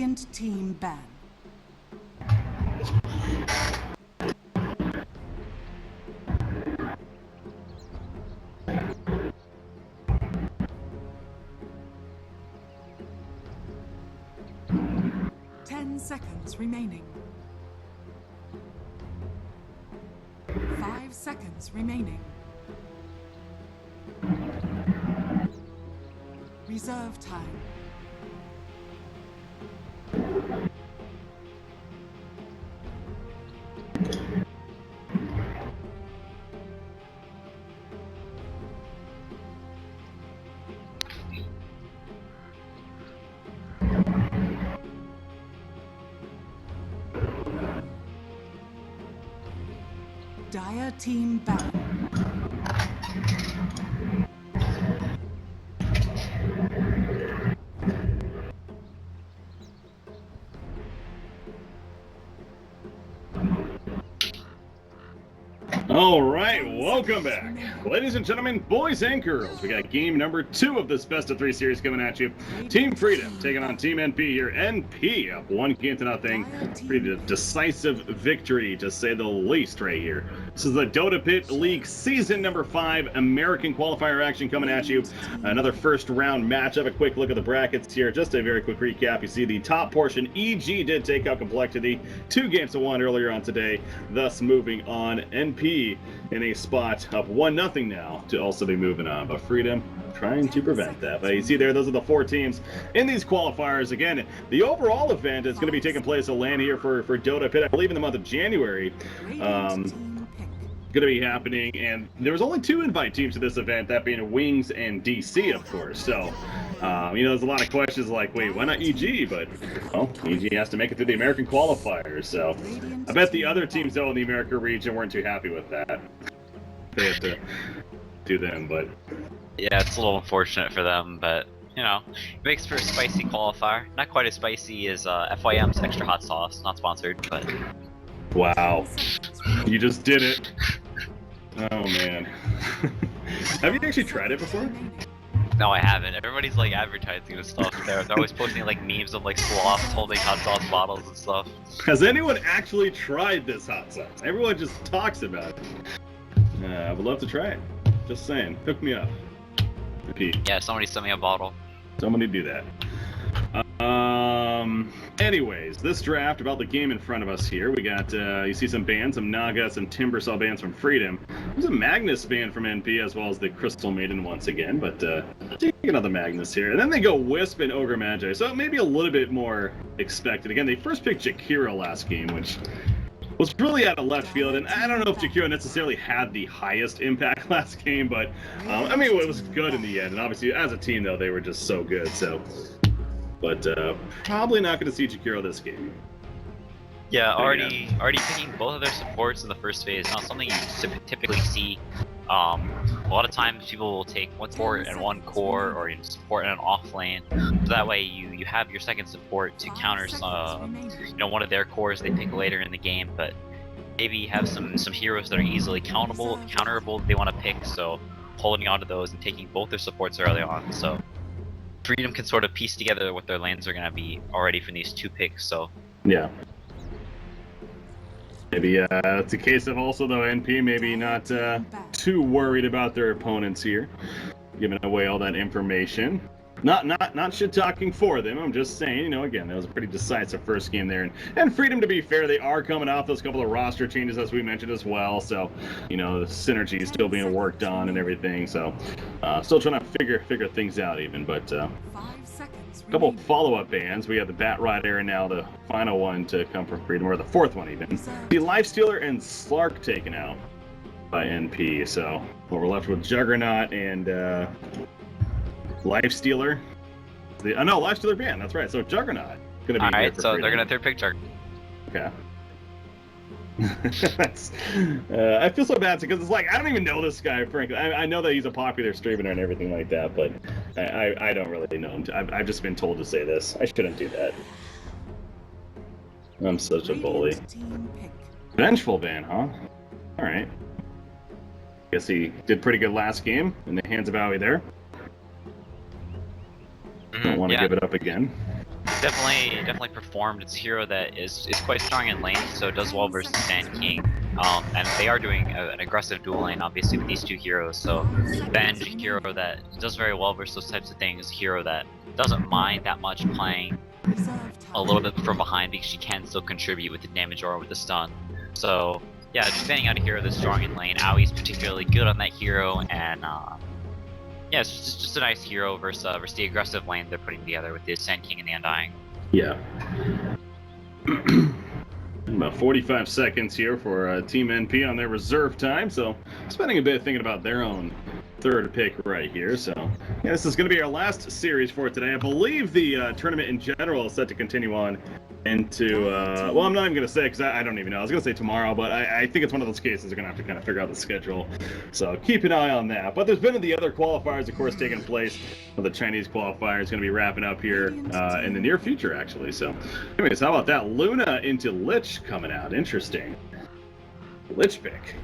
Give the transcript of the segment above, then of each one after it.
Radiant team ban. Seconds remaining. 5 seconds remaining. Reserve time. Dire team ban. All right, welcome back. Ladies and gentlemen, boys and girls, we got game number 2 of this best of 3 series coming at you. Team Freedom taking on Team NP here. NP up 1-0. Pretty decisive victory, to say the least, right here. This is the Dota Pit League season number 5 American qualifier action coming at you. Another first round matchup. A quick look at the brackets here. Just a very quick recap. You see the top portion, EG did take out Complexity 2-1 earlier on today, thus moving on. NP in a spot up 1-0 now to also be moving on, but Freedom trying to prevent that. But you see there, those are the 4 teams in these qualifiers. Again, the overall event is going to be taking place at LAN here for Dota Pit, I believe in the month of January. Going to be happening, and there was only 2 invite teams to this event, that being Wings and DC, of course. So you know, there's a lot of questions like, wait, why not EG? But well, EG has to make it through the American qualifiers, so I bet the other teams though in the America region weren't too happy with that. They have to do them, but yeah, it's a little unfortunate for them, but you know, it makes for a spicy qualifier. Not quite as spicy as FYM's extra hot sauce, not sponsored, but wow, you just did it. Oh man. Have you actually tried it before? No, I haven't. Everybody's like advertising this stuff. They're always posting like memes of like sloths holding hot sauce bottles and stuff. Has anyone actually tried this hot sauce? Everyone just talks about it. I would love to try it. Just saying. Hook me up. Repeat. Yeah, somebody sent me a bottle. Somebody do that. Anyways, this draft, about the game in front of us here, we got, you see some bans, some Naga, some Timbersaw bans from Freedom. There's a Magnus ban from NP, as well as the Crystal Maiden once again, but taking out the Magnus here. And then they go Wisp and Ogre Magi, so maybe a little bit more expected. Again, they first picked Jakiro last game, which was really out of left field, and I don't know if Jakiro necessarily had the highest impact last game, but I mean, it was good in the end, and obviously, as a team, though, they were just so good, so... But probably not going to see Jakiro this game. Yeah, already picking both of their supports in the first phase, not something you typically see. A lot of times people will take one support and one core, or support in an off lane. So that way you have your second support to counter you know, one of their cores they pick later in the game. But maybe you have some heroes that are easily counterable they want to pick. So holding on to those and taking both their supports early on. So Freedom can sort of piece together what their lanes are going to be already from these 2 picks. So yeah. Maybe it's a case of also, though, NP maybe not too worried about their opponents here, giving away all that information. Not shit talking for them. I'm just saying, you know, again, that was a pretty decisive first game there, and Freedom, to be fair, they are coming off those couple of roster changes as we mentioned as well. So, you know, the synergy is still being worked on and everything. So, still trying to figure things out even, but. A couple follow-up bans. We have the Bat Rider and now the final one to come from Freedom, or the 4th one even. The Lifestealer and Slark taken out by NP. So what we're left with Juggernaut and Lifestealer. No, Lifestealer ban. That's right. So Juggernaut gonna be all right. For so Freedom. They're gonna 3rd pick Juggernaut. Okay. That's, I feel so bad because it's like I don't even know this guy, frankly. I know that he's a popular streamer and everything like that, but I don't really know him. I've just been told to say this. I shouldn't do that. I'm such a bully. Vengeful ban, huh? All right. Guess he did pretty good last game in the hands of Aoi there. Don't want to give it up again. definitely performed. It's a hero that is quite strong in lane, so it does well versus Sand King. And they are doing an aggressive dual lane, obviously, with these two heroes. So Benj, a hero that does very well versus those types of things, a hero that doesn't mind that much playing a little bit from behind because she can still contribute with the damage or with the stun. So yeah, just standing out a hero that's strong in lane. Aui's particularly good on that hero, and yeah, it's just a nice hero versus the aggressive lane they're putting together with the Sand King and the Undying. Yeah. About 45 seconds here for Team NP on their reserve time, so spending a bit thinking about their own third pick right here. So yeah, this is going to be our last series for today. I believe the tournament in general is set to continue on into, well, I'm not even going to say because I don't even know. I was going to say tomorrow, but I think it's one of those cases they're going to have to kind of figure out the schedule. So keep an eye on that. But there's been the other qualifiers, of course, taking place. The Chinese qualifier is going to be wrapping up here in the near future, actually. So anyways, how about that? Luna into Lich coming out. Interesting. Lich pick.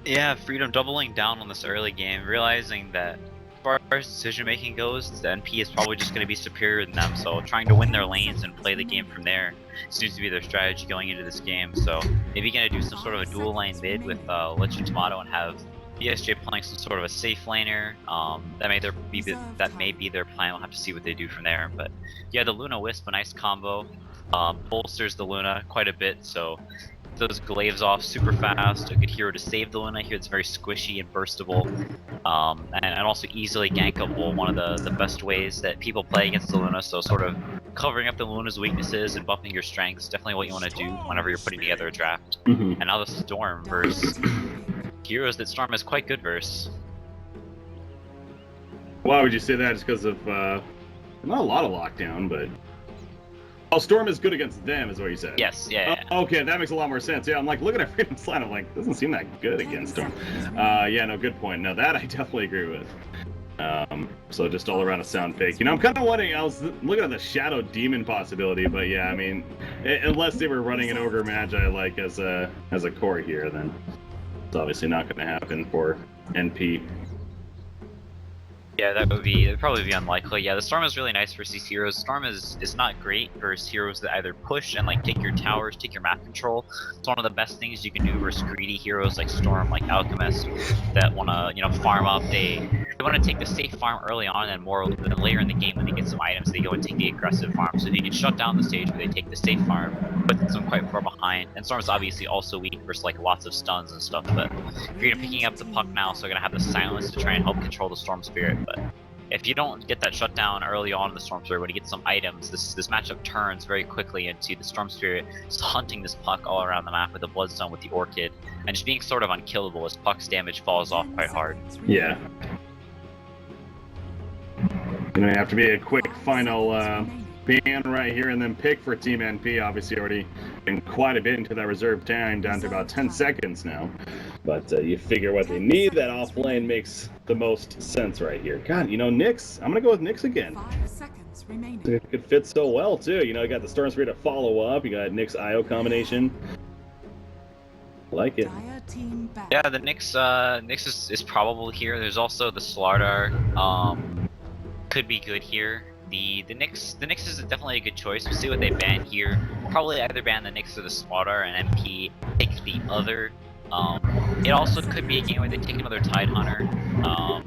Yeah, Freedom doubling down on this early game, realizing that as far as decision making goes, the NP is probably just going to be superior than them, so trying to win their lanes and play the game from there seems to be their strategy going into this game. So maybe going to do some sort of a dual lane mid with Lich and Tomato and have BSJ playing some sort of a safe laner. That may be their plan. We'll have to see what they do from there. But yeah, the Luna Wisp, a nice combo, bolsters the Luna quite a bit, so those glaives off super fast, a good hero to save the Luna here. It's very squishy and burstable, and also easily gankable, one of the best ways that people play against the Luna. So sort of covering up the Luna's weaknesses and buffing your strengths, definitely what you want to do whenever you're putting together a draft. And now the Storm versus heroes that Storm is quite good versus. Why would you say that? Just because of not a lot of lockdown, but Storm is good against them, is what you said. Yes, yeah. Okay, that makes a lot more sense. Yeah, I'm like looking at Freedom's line. I'm like, doesn't seem that good against Storm. Yeah, no, good point. No, that I definitely agree with. So just all around a sound pick. You know, I'm kind of wondering. I was looking at the Shadow Demon possibility, but yeah, I mean, unless they were running an Ogre Magi like as a core here, then it's obviously not going to happen for NP. Yeah, it'd probably be unlikely. Yeah, the Storm is really nice versus these heroes. Storm is not great versus heroes that either push and like take your towers, take your map control. It's one of the best things you can do versus greedy heroes like Storm, like Alchemist, that wanna, you know, farm up. They want to take the safe farm early on, and more than later in the game when they get some items, they go and take the aggressive farm. So they can shut down the stage where they take the safe farm, put them quite far behind. And Storm's obviously also weak versus like lots of stuns and stuff. But if you're picking up the puck now, so they're gonna have the silence to try and help control the Storm Spirit. But if you don't get that shutdown early on in the Storm Spirit, when you get some items, this matchup turns very quickly into the Storm Spirit just hunting this puck all around the map with the Bloodstone, with the Orchid, and just being sort of unkillable as puck's damage falls off quite hard. Yeah. Gonna have to be a quick final ban right here and then pick for Team NP. Obviously already been quite a bit into that reserve time, down to about 10 seconds now. But you figure what they need, that off lane makes the most sense right here. God, you know, Nyx, I'm gonna go with Nyx again. 5 seconds remaining. It could fit so well too. You know, you got the Storm Spirit to follow up, you got Nyx IO combination. Like it. Yeah, the Nyx is probable here. There's also the Slardar, could be good here. The Nyx is definitely a good choice. We'll see what they ban here. Probably either ban the Nyx or the Slardar, and MP pick the other. It also could be a game where they take another Tidehunter.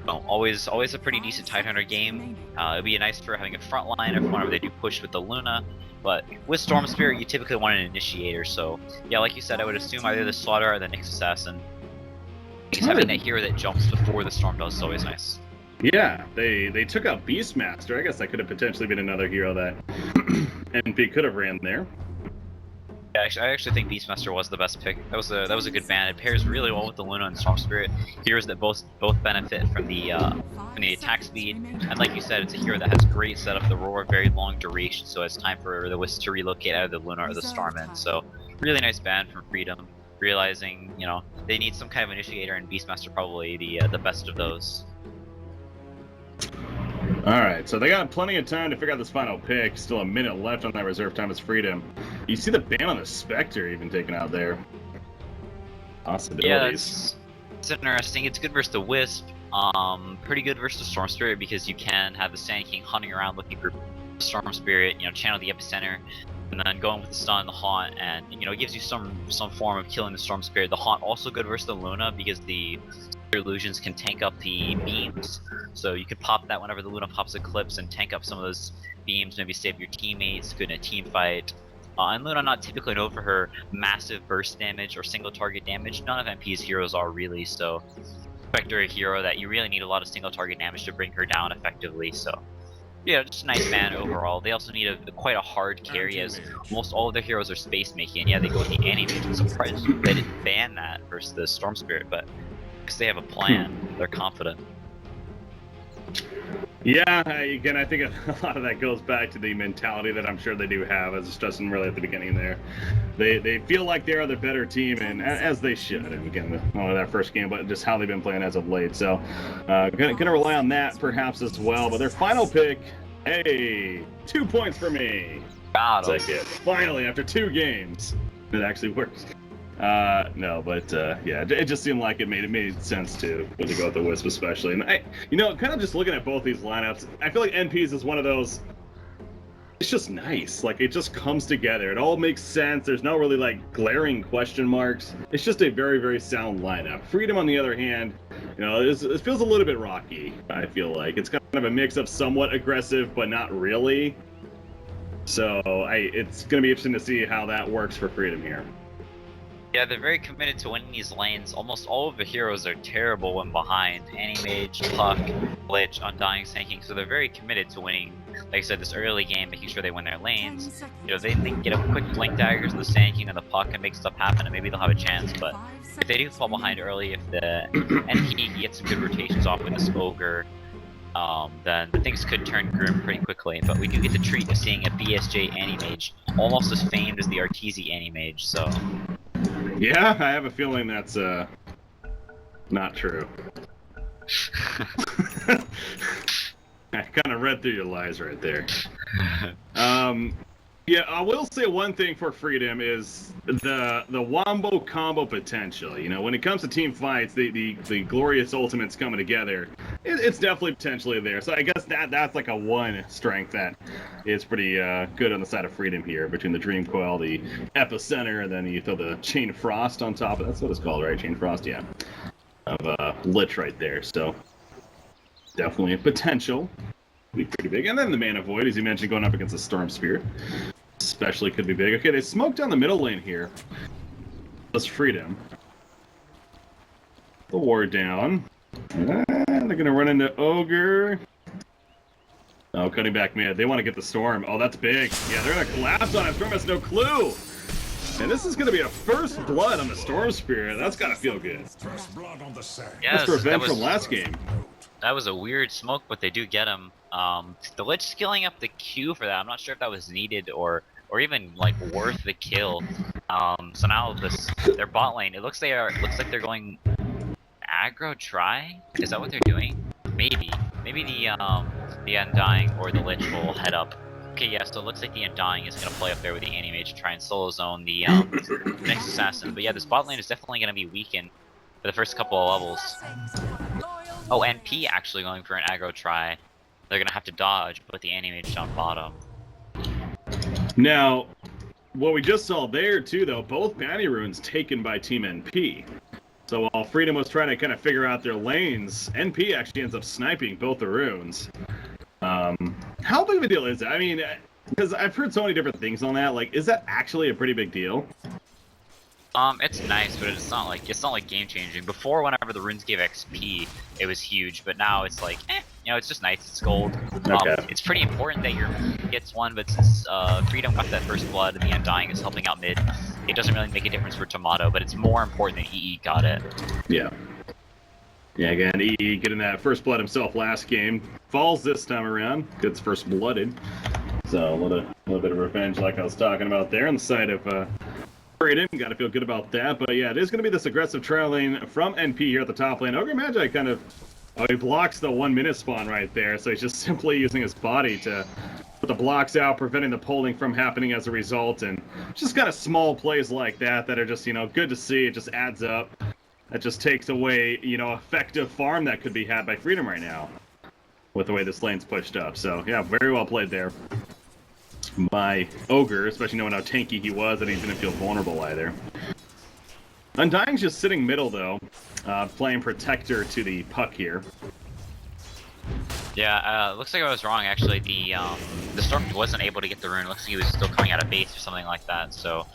Always a pretty decent Tidehunter game. It'd be nice for having a front line or whenever they do push with the Luna. But with Storm Spirit, you typically want an initiator. So yeah, like you said, I would assume either the Slardar or the Nyx Assassin. Because having that hero that jumps before the Storm does is always nice. Yeah, they took out Beastmaster. I guess that could have potentially been another hero that NP could have ran there. Yeah, I actually think Beastmaster was the best pick. That was a good ban. It pairs really well with the Luna and Storm Spirit, heroes that both benefit from the attack speed. And like you said, it's a hero that has great setup, the Roar, very long duration, so it's time for the Wisp to relocate out of the Luna or the Starman. So really nice ban from Freedom, realizing, you know, they need some kind of initiator, and Beastmaster probably the best of those. Alright, so they got plenty of time to figure out this final pick. Still a minute left on that reserve time as Freedom. You see the ban on the Spectre even taken out there. Possibilities. Yeah, it's interesting. It's good versus the Wisp. Pretty good versus the Storm Spirit because you can have the Sand King hunting around looking for Storm Spirit, channel the epicenter, and then going with the stun, the haunt, and it gives you some form of killing the Storm Spirit. The haunt also good versus the Luna because the illusions can tank up the beams, so you could pop that whenever the Luna pops Eclipse and tank up some of those beams, maybe save your teammates, good in a team fight. And Luna not typically known for her massive burst damage or single target damage. None of MP's heroes are really, so expect her a hero that you really need a lot of single target damage to bring her down effectively, so yeah, just a nice man overall. They also need quite a hard carry, as most all of their heroes are space making. Yeah, they go with the anti-mage. I'm surprised they didn't ban that versus the Storm Spirit, but because they have a plan, they're confident. Yeah, again, I think a lot of that goes back to the mentality that I'm sure they do have, as discussing really at the beginning there. They feel like they are the better team, and as they should. And again, not only that first game, but just how they've been playing as of late. So, gonna rely on that perhaps as well. But their final pick, hey, 2 points for me. Got him. Finally, after 2 games, it actually works. No, but yeah, it just seemed like it made sense to go with the Wisp especially. And kind of just looking at both these lineups, I feel like NP's is one of those. It's just nice. Like, it just comes together. It all makes sense. There's no really like glaring question marks. It's just a very, very sound lineup. Freedom, on the other hand, it feels a little bit rocky. I feel like it's kind of a mix of somewhat aggressive, but not really. So it's gonna be interesting to see how that works for Freedom here. Yeah, they're very committed to winning these lanes. Almost all of the heroes are terrible when behind. Anti-Mage, Puck, Glitch, Undying, Sinking, so they're very committed to winning, like I said, this early game, making sure they win their lanes. They can get up quick Blink Daggers, the Sinking, and the Puck, and make stuff happen, and maybe they'll have a chance, but if they do fall behind early, if the NP gets some good rotations off with this Ogre, then things could turn grim pretty quickly. But we do get the treat of seeing a BSJ Anti-Mage almost as famed as the Arteezy Anti-Mage, so... Yeah, I have a feeling that's not true. I kind of read through your lies right there. Yeah, I will say one thing for Freedom is the wombo combo potential. When it comes to team fights, the glorious ultimates coming together, it's definitely potentially there. So I guess that's like a one strength that is pretty good on the side of Freedom here, between the Dream Coil, the Epicenter, and then you throw the Chain Frost on top. That's what it's called, right? Chain Frost, yeah. Of Lich right there. So definitely a potential. Be pretty big. And then the Mana Void, as you mentioned, going up against the Storm Spirit, especially could be big. Okay, they smoked down the middle lane here. That's Freedom. The ward down. And they're gonna run into Ogre. Oh, cutting back mid. They want to get the Storm. Oh, that's big. Yeah, they're gonna collapse on it. Storm has no clue. And this is gonna be a first blood on the Storm Spirit. That's gotta feel good. Yeah, that's revenge from last game. That was a weird smoke, but they do get him. The Lich skilling up the Q for that, I'm not sure if that was needed or even like worth the kill. So now their bot lane, it looks like they're going aggro try. Is that what they're doing? Maybe the Undying or the Lich will head up. Okay, yeah, so it looks like the Undying is gonna play up there with the Anti-Mage to try and solo zone the next assassin. But yeah, this bot lane is definitely gonna be weakened for the first couple of levels. Oh, NP actually going for an aggro try. They're gonna have to dodge, but the Anti-Mage down bottom. Now, what we just saw there too, though, both bounty runes taken by Team NP. So while Freedom was trying to kind of figure out their lanes, NP actually ends up sniping both the runes. How big of a deal is that? I mean, because I've heard so many different things on that. Like, is that actually a pretty big deal? It's nice, but it's not like game changing. Before, whenever the runes gave XP, it was huge, but now it's like, it's just nice. It's gold. Okay. It's pretty important that your gets one, but since Freedom got that first blood and the Undying is helping out mid, it doesn't really make a difference for Tomato. But it's more important that EE got it. Yeah. Yeah, again, EE getting that first blood himself last game. Falls this time around. Gets first blooded. So a little bit of revenge, like I was talking about there, on the side of Freedom. Got to feel good about that. But yeah, it is going to be this aggressive trailing from NP here at the top lane. Ogre Magi kind of, he blocks the 1 minute spawn right there. So he's just simply using his body to put the blocks out, preventing the pulling from happening as a result. And just kind of small plays like that are just, good to see. It just adds up. That just takes away, effective farm that could be had by Freedom right now with the way this lane's pushed up. So yeah, very well played there. by Ogre, especially knowing how tanky he was, that he didn't feel vulnerable either. Undying's just sitting middle, though, playing Protector to the puck here. Yeah, looks like I was wrong, actually. The Storm wasn't able to get the rune. Looks like he was still coming out of base or something like that, so...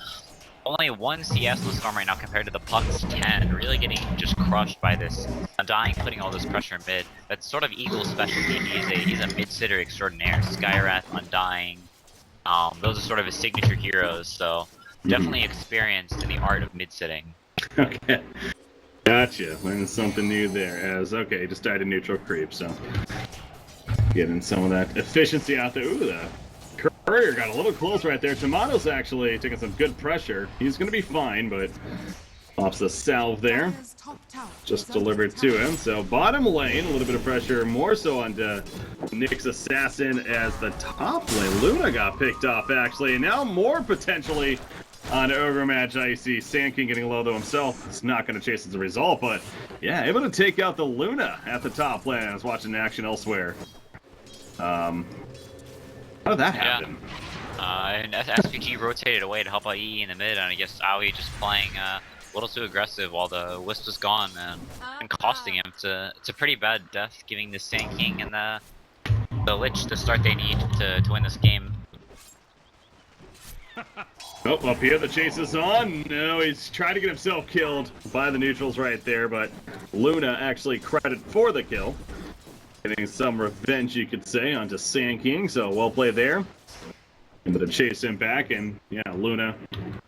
Only 1 CS to the Storm right now compared to the Puck's 10. Really getting just crushed by this. Undying putting all this pressure in mid. That's sort of Eagle's specialty. He's a mid-sitter extraordinaire. Skywrath, Undying. Those are sort of his signature heroes, so definitely experienced in the art of mid-sitting. Okay. Gotcha. Learning something new there. As okay, just died a neutral creep, so getting some of that efficiency out there. Ooh, the Courier got a little close right there. Tomato's actually taking some good pressure. He's gonna be fine, but pops the salve there. Just delivered to him. So bottom lane, a little bit of pressure, more so onto Nick's assassin as the top lane. Luna got picked off actually, and now more potentially on Overmatch Icy. Sand King getting low to himself. It's not going to chase as a result, but yeah, able to take out the Luna at the top lane. I was watching action elsewhere. How did that happen? And SPG rotated away to help out EE in the mid, and I guess Aoi just playing a little too aggressive while the Wisp was gone and costing him. It's a pretty bad death, giving the Sand King and the Lich the start they need to win this game. Oh, up here the chase is on. No, he's trying to get himself killed by the neutrals right there, but Luna actually credit for the kill. Getting some revenge, you could say, onto Sand King, so well played there. Able to chase him back, and yeah, Luna,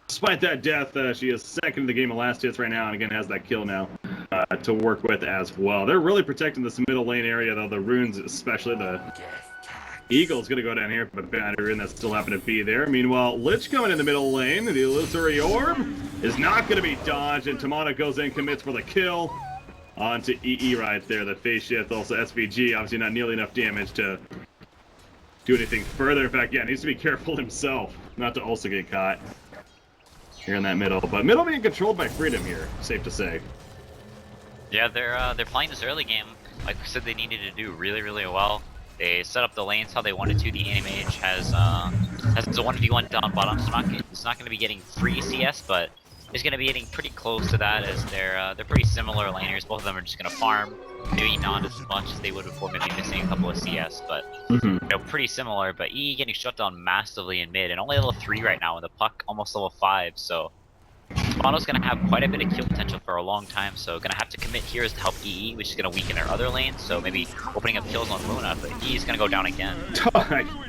despite that death, she is second in the game of last hits right now, and again has that kill now to work with as well. They're really protecting this middle lane area, though, the runes, especially the Eagle's gonna go down here, but Banner and that still happen to be there. Meanwhile, Lich coming in the middle lane. The Illusory Orb is not gonna be dodged, and Tomato goes in, commits for the kill. Onto EE right there, the phase shift, also SVG, obviously not nearly enough damage to do anything further. In fact, yeah, needs to be careful himself, not to also get caught here in that middle. But middle being controlled by Freedom here, safe to say. Yeah, they're playing this early game like we said they needed to do really, really well. They set up the lanes how they wanted to. The Animage has a 1v1 down bottom, so it's not going to be getting free CS, but it's going to be getting pretty close to that, as they're pretty similar laners. Both of them are just going to farm, maybe not as much as they would before, maybe missing a couple of CS, but you know, pretty similar. But EE getting shut down massively in mid, and only level 3 right now, with the puck almost level 5, so Tomato's going to have quite a bit of kill potential for a long time, so going to have to commit heroes to help EE, which is going to weaken their other lanes, so maybe opening up kills on Luna, but EE is going to go down again.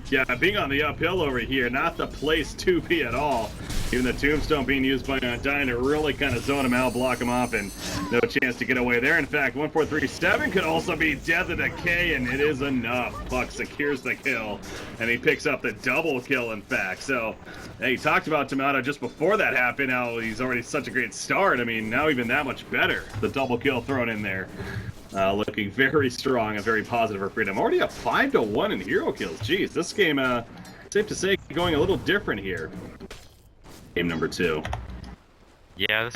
Yeah, being on the uphill over here, not the place to be at all. Even the Tombstone being used by Undying to really kind of zone him out, block him off, and no chance to get away there. In fact, 1437 could also be Death of Decay, and it is enough. Puck secures the kill, and he picks up the double kill, in fact. So, hey, talked about Tomato just before that happened, how he's already such a great start. I mean, now even that much better. The double kill thrown in there. Looking very strong and very positive for Freedom. Already up 5-1 in hero kills. Jeez, this game, safe to say, going a little different here. Game number 2. Yeah, this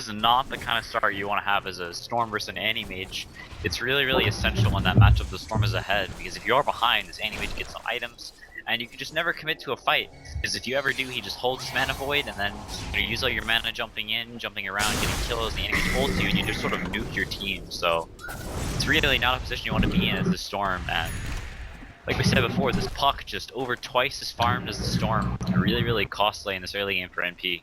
is not the kind of start you want to have as a Storm versus an Animage. It's really, really essential in that matchup the Storm is ahead, because if you are behind, this Animage gets some items, and you can just never commit to a fight. Because if you ever do, he just holds his mana void, and then you use all your mana jumping in, jumping around, getting kills, the Animage holds you, and you just sort of nuke your team. So it's really not a position you want to be in as the Storm, and like we said before, this puck just over twice as farmed as the Storm. Really, really costly in this early game for NP.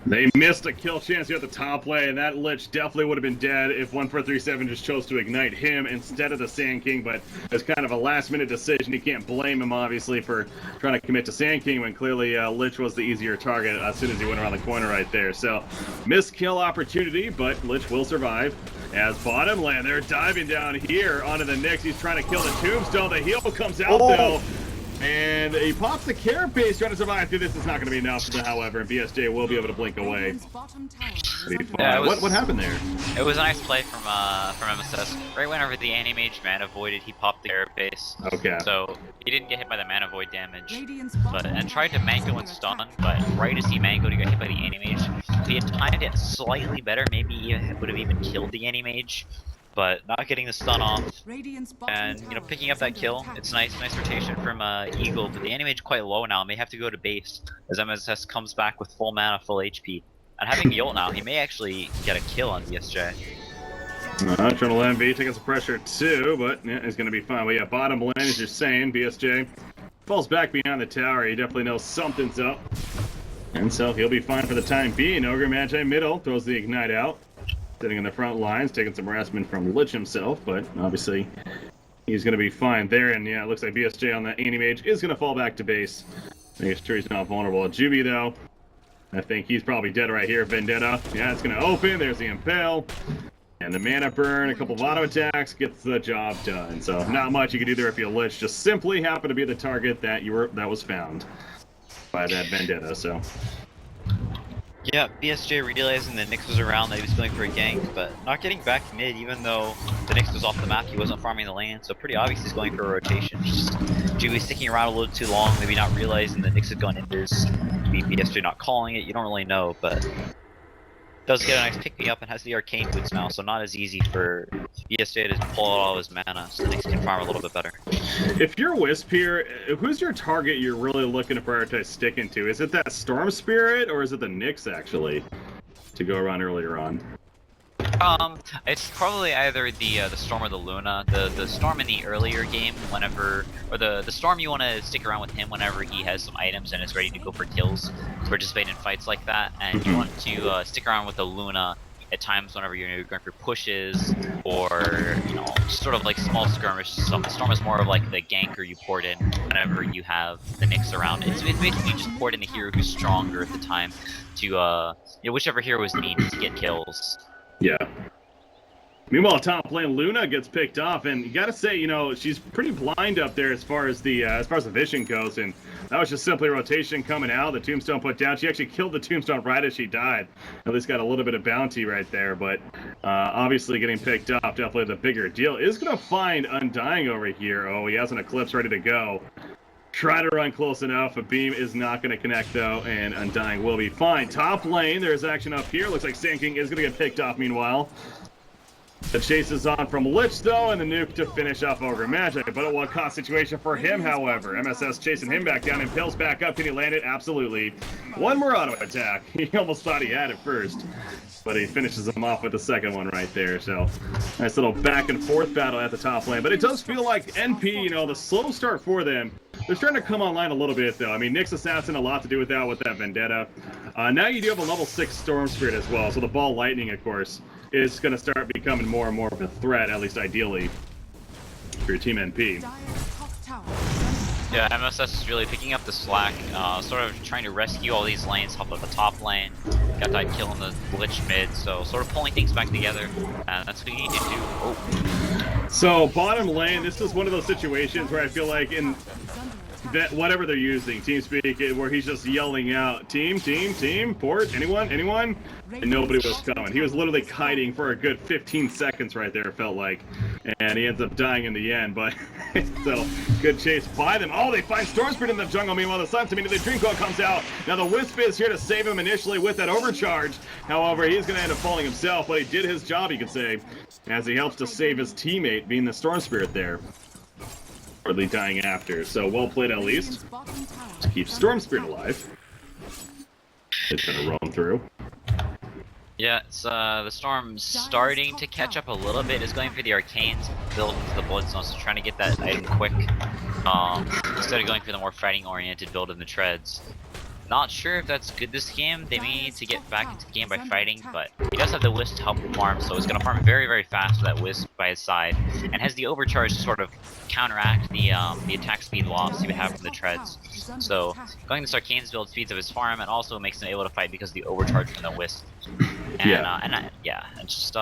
They missed a kill chance here at the top lane, and that Lich definitely would have been dead if 1437 just chose to ignite him instead of the Sand King, but it's kind of a last-minute decision. You can't blame him, obviously, for trying to commit to Sand King when clearly Lich was the easier target as soon as he went around the corner right there. So, missed kill opportunity, but Lich will survive. As bottom lane, they're diving down here onto the Nyx. He's trying to kill the Tombstone. The heal comes out, though. And he pops the carapace trying to survive through this. Is not going to be enough, however, and BSJ will be able to blink away. Yeah, what happened there? It was a nice play from MSS. Right whenever the Animage mana voided, he popped the carapace. Okay. So he didn't get hit by the mana void damage, and tried to mango and stun. But right as he mangoed, he got hit by the Animage. If he had timed it slightly better, maybe he would have even killed the Animage. but not getting the stun off. Radiant's bottom And, you know, tower picking up is that under kill, attack. it's nice rotation from Eagle, but the animage quite low now, may have to go to base, as MSS comes back with full mana, full HP. And having the ult now, he may actually get a kill on BSJ. Trying to let MV take some pressure too, but yeah, he's going to be fine. Well, yeah, bottom lane, as you're saying, BSJ falls back behind the tower. He definitely knows something's up. And so he'll be fine for the time being. Ogre Magi middle, throws the Ignite out. Sitting in the front lines, taking some harassment from Lich himself, but obviously he's going to be fine there. And yeah, it looks like BSJ on the Anti-Mage is going to fall back to base. Making sure he's not vulnerable. Juby, though, I think he's probably dead right here. Vendetta, yeah, it's going to open. There's the Impale. And the mana burn, a couple of auto attacks, gets the job done. So not much you can do there if you Lich. Just simply happen to be the target that was found by that Vendetta. So yeah, BSJ realizing that Nyx was around, that he was going for a gank, but not getting back mid, even though the Nyx was off the map, he wasn't farming the lane, so pretty obvious he's going for a rotation. Just Julie sticking around a little too long, maybe not realizing that Nyx had gone invis, maybe BSJ not calling it, you don't really know, but does get a nice pick me up and has the arcane boots now, so not as easy for BSJ to pull out all his mana, so Nyx can farm a little bit better. if you're Wisp here, who's your target you're really looking to prioritize sticking to? Is it that Storm Spirit, or is it the Nyx, actually, to go around earlier on? It's probably either the Storm or the Luna. The Storm in the earlier game, whenever, or the Storm, you want to stick around with him whenever he has some items and is ready to go for kills, to participate in fights like that, and you want to stick around with the Luna at times whenever you're going for pushes, or, you know, just sort of like small skirmishes. So the Storm is more of like the ganker you port in whenever you have the Nyx around. It's basically just port in a hero who's stronger at the time to, you know, whichever hero is needed to get kills. Yeah. Meanwhile, top lane Luna gets picked off, and you gotta say, you know, she's pretty blind up there as far as the vision goes, and that was just simply a rotation coming out. The tombstone put down. She actually killed the tombstone right as she died. At least got a little bit of bounty right there, but obviously getting picked off, definitely the bigger deal. Is gonna find Undying over here. Oh, he has an Eclipse ready to go. Try to run close enough. A beam is not going to connect, though, and Undying will be fine. Top lane, there's action up here. Looks like Sand King is going to get picked off, meanwhile. The chase is on from Lich, though, and the nuke to finish off Ogre Magi. But it was a cost situation for him, however. MSS chasing him back down, and Pills back up. Can he land it? Absolutely. One more auto attack. He almost thought he had it first, but he finishes him off with the second one right there. So nice little back and forth battle at the top lane. But it does feel like NP, you know, the slow start for them, they're starting to come online a little bit, though. I mean, Nyx Assassin, a lot to do with that Vendetta. Now you do have a level 6 Storm Spirit as well, so the Ball Lightning, of course, is going to start becoming more and more of a threat, at least ideally, for your Team NP. Dire's top tower is under Yeah, MSS is really picking up the slack, sort of trying to rescue all these lanes, help at the top lane. Got that kill in the Lich mid, so sort of pulling things back together, and that's what you need to do. Oh. So, bottom lane, this is one of those situations where I feel like in that whatever they're using, TeamSpeak, where he's just yelling out, team, port, anyone, and nobody was coming. He was literally kiting for a good 15 seconds right there, it felt like, and he ends up dying in the end, but so, good chase by them. Oh, they find Storm Spirit in the jungle, meanwhile the Suns, the Dream Coil comes out. Now the Wisp is here to save him initially with that overcharge. However, he's going to end up falling himself, but he did his job, you could say, as he helps to save his teammate, being the Storm Spirit there. Hardly dying after, so well played at least. To keep Storm Spirit alive. It's gonna roam through. Yeah, it's the Storm's starting to catch up a little bit. Is going for the Arcanes build into the Blood Zone, so trying to get that item quick. Instead of going for the more fighting-oriented build in the Treads. Not sure if that's good this game. They may need to get back into the game by fighting, but he does have the Wisp to help him farm, so he's going to farm very, very fast with that Wisp by his side, and has the overcharge to sort of counteract the attack speed loss he would have from the Treads. So going this Arcane's build speeds up his farm, and also makes him able to fight because of the overcharge from the Wisp. And, yeah, it's just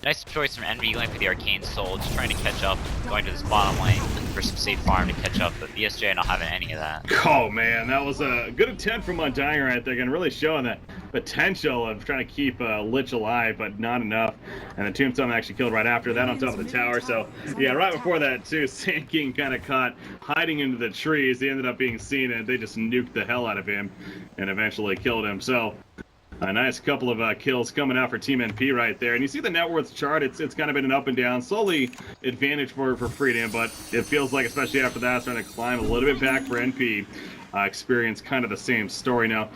nice choice from Envy going for the Arcane Soul, just trying to catch up, going to this bottom lane, looking for some safe farm to catch up, but BSJ not having any of that. Oh man, that was a good attempt from Undying right there, again, really showing that potential of trying to keep Lich alive, but not enough. And the Tombstone actually killed right after that on top of the tower, so yeah, right before that too, Sand King kind of caught hiding into the trees. He ended up being seen, and they just nuked the hell out of him, and eventually killed him. So A nice couple of kills coming out for Team NP right there. And you see the net worth chart, it's kind of been an up and down, slowly advantage for Freedom, but it feels like, especially after that, it's starting to climb a little bit back for NP. Experience kind of the same story now.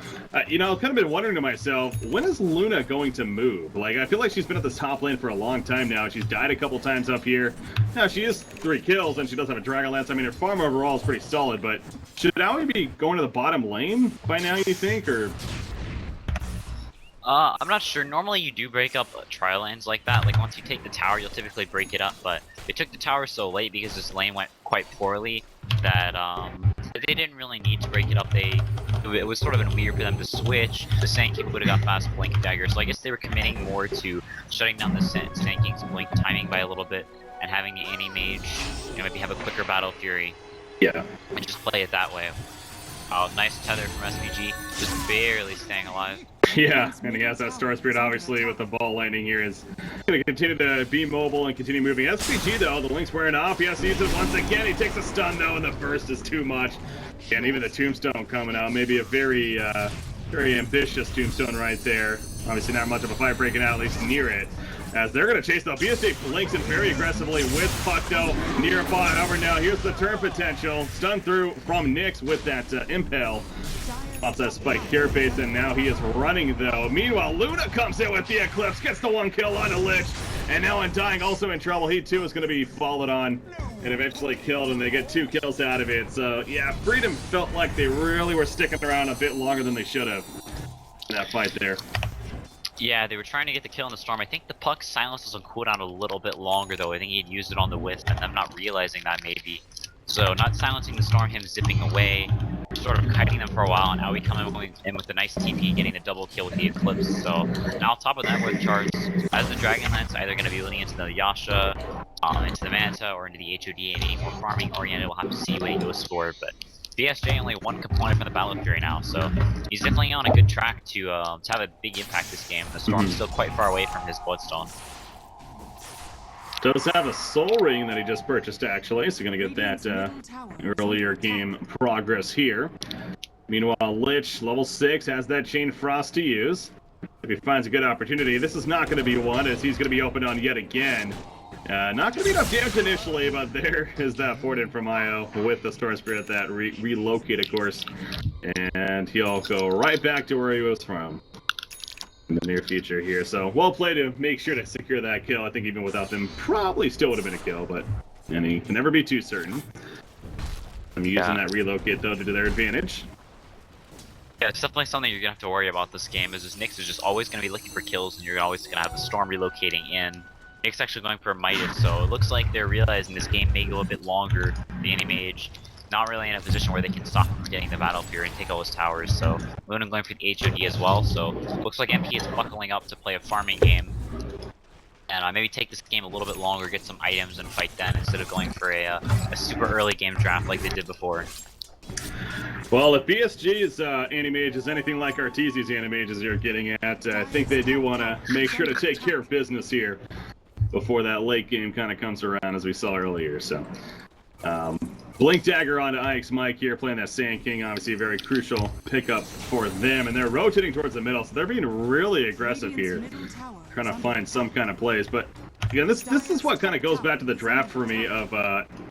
You know, I've kind of been wondering to myself, when is Luna going to move? Like, I feel like she's been at this top lane for a long time now. She's died a couple times up here. Now, she is 3 kills, and she does have a Dragon Lance. I mean, her farm overall is pretty solid, but should Aoi be going to the bottom lane by now, you think, or...? I'm not sure. Normally you do break up trial lanes like that. Like once you take the tower, you'll typically break it up. But they took the tower so late because this lane went quite poorly that they didn't really need to break it up. It was sort of weird for them to switch. The Sand King would have got fast blink daggers. So I guess they were committing more to shutting down the Sand King's blink timing by a little bit and having the anti-mage, you know, maybe have a quicker battle fury. Yeah. And just play it that way. Oh, nice tether from SPG, just barely staying alive. Yeah, and he has that Storm Spirit, obviously, with the ball lightning here. Is going to continue to be mobile and continue moving. SPG, though, the link's wearing off. Yes, he uses it once again. He takes a stun, though, and the burst is too much. And even the Tombstone coming out, maybe a very ambitious Tombstone right there. Obviously not much of a fight breaking out, at least near it. As they're going to chase, though. BSJ blinks in very aggressively with Puck, though, near bot. Over now, here's the turn potential. Stun through from Nyx with that Impale. Pops that Spike Carapace, and now he is running, though. Meanwhile, Luna comes in with the Eclipse, gets the 1 kill on a Lich, and now Undying also in trouble. He, too, is going to be followed on and eventually killed, and they get 2 kills out of it. So, yeah, Freedom felt like they really were sticking around a bit longer than they should have in that fight there. Yeah, they were trying to get the kill in the Storm. I think the Puck silence was on cooldown a little bit longer, though. I think he'd used it on the Wisp, and them not realizing that, maybe. So, not silencing the Storm, him zipping away, sort of kiting them for a while, and now we come in with a nice TP, getting the double kill with the Eclipse. So, now on top of that with charts, as the Dragon Lance, either going to be leaning into the Yasha, into the Manta, or into the HOD, and any more farming oriented, we'll have to see when he goes score. But BSJ only 1 component from the Battle Fury now, so he's definitely on a good track to have a big impact this game. The Storm's still quite far away from his Bloodstone. Does have a Soul Ring that he just purchased, actually, so going to get that earlier game progress here. Meanwhile, Lich, level 6, has that Chain Frost to use. If he finds a good opportunity, this is not going to be one, as he's going to be opened on yet again. Not going to be enough damage initially, but there is that forward from IO with the Storm Spirit that relocate, of course. And he'll go right back to where he was from in the near future here. So, well played to make sure to secure that kill. I think even without them, probably still would have been a kill, but and he can never be too certain. I'm using that relocate, though, to their advantage. Yeah, it's definitely something you're going to have to worry about this game, is Nyx is just always going to be looking for kills, and you're always going to have a Storm relocating in. Nyx actually going for a Midas, so it looks like they're realizing this game may go a bit longer. The Anti-Mage not really in a position where they can stop from getting the Battle Fury and take all his towers, so Luna going for the HOD as well, so looks like MP is buckling up to play a farming game. And maybe take this game a little bit longer, get some items and fight then, instead of going for a super early game draft like they did before. Well, if BSG's Anti-Mage is anything like Arteezy's Anti-Mages you're getting at, I think they do want to make sure to take care of business here before that late game kind of comes around, as we saw earlier. So, Blink Dagger onto Ike's Mike here, playing that Sand King, obviously a very crucial pickup for them, and they're rotating towards the middle, so they're being really aggressive here, trying to find some kind of plays. But again, this is what kind of goes back to the draft for me of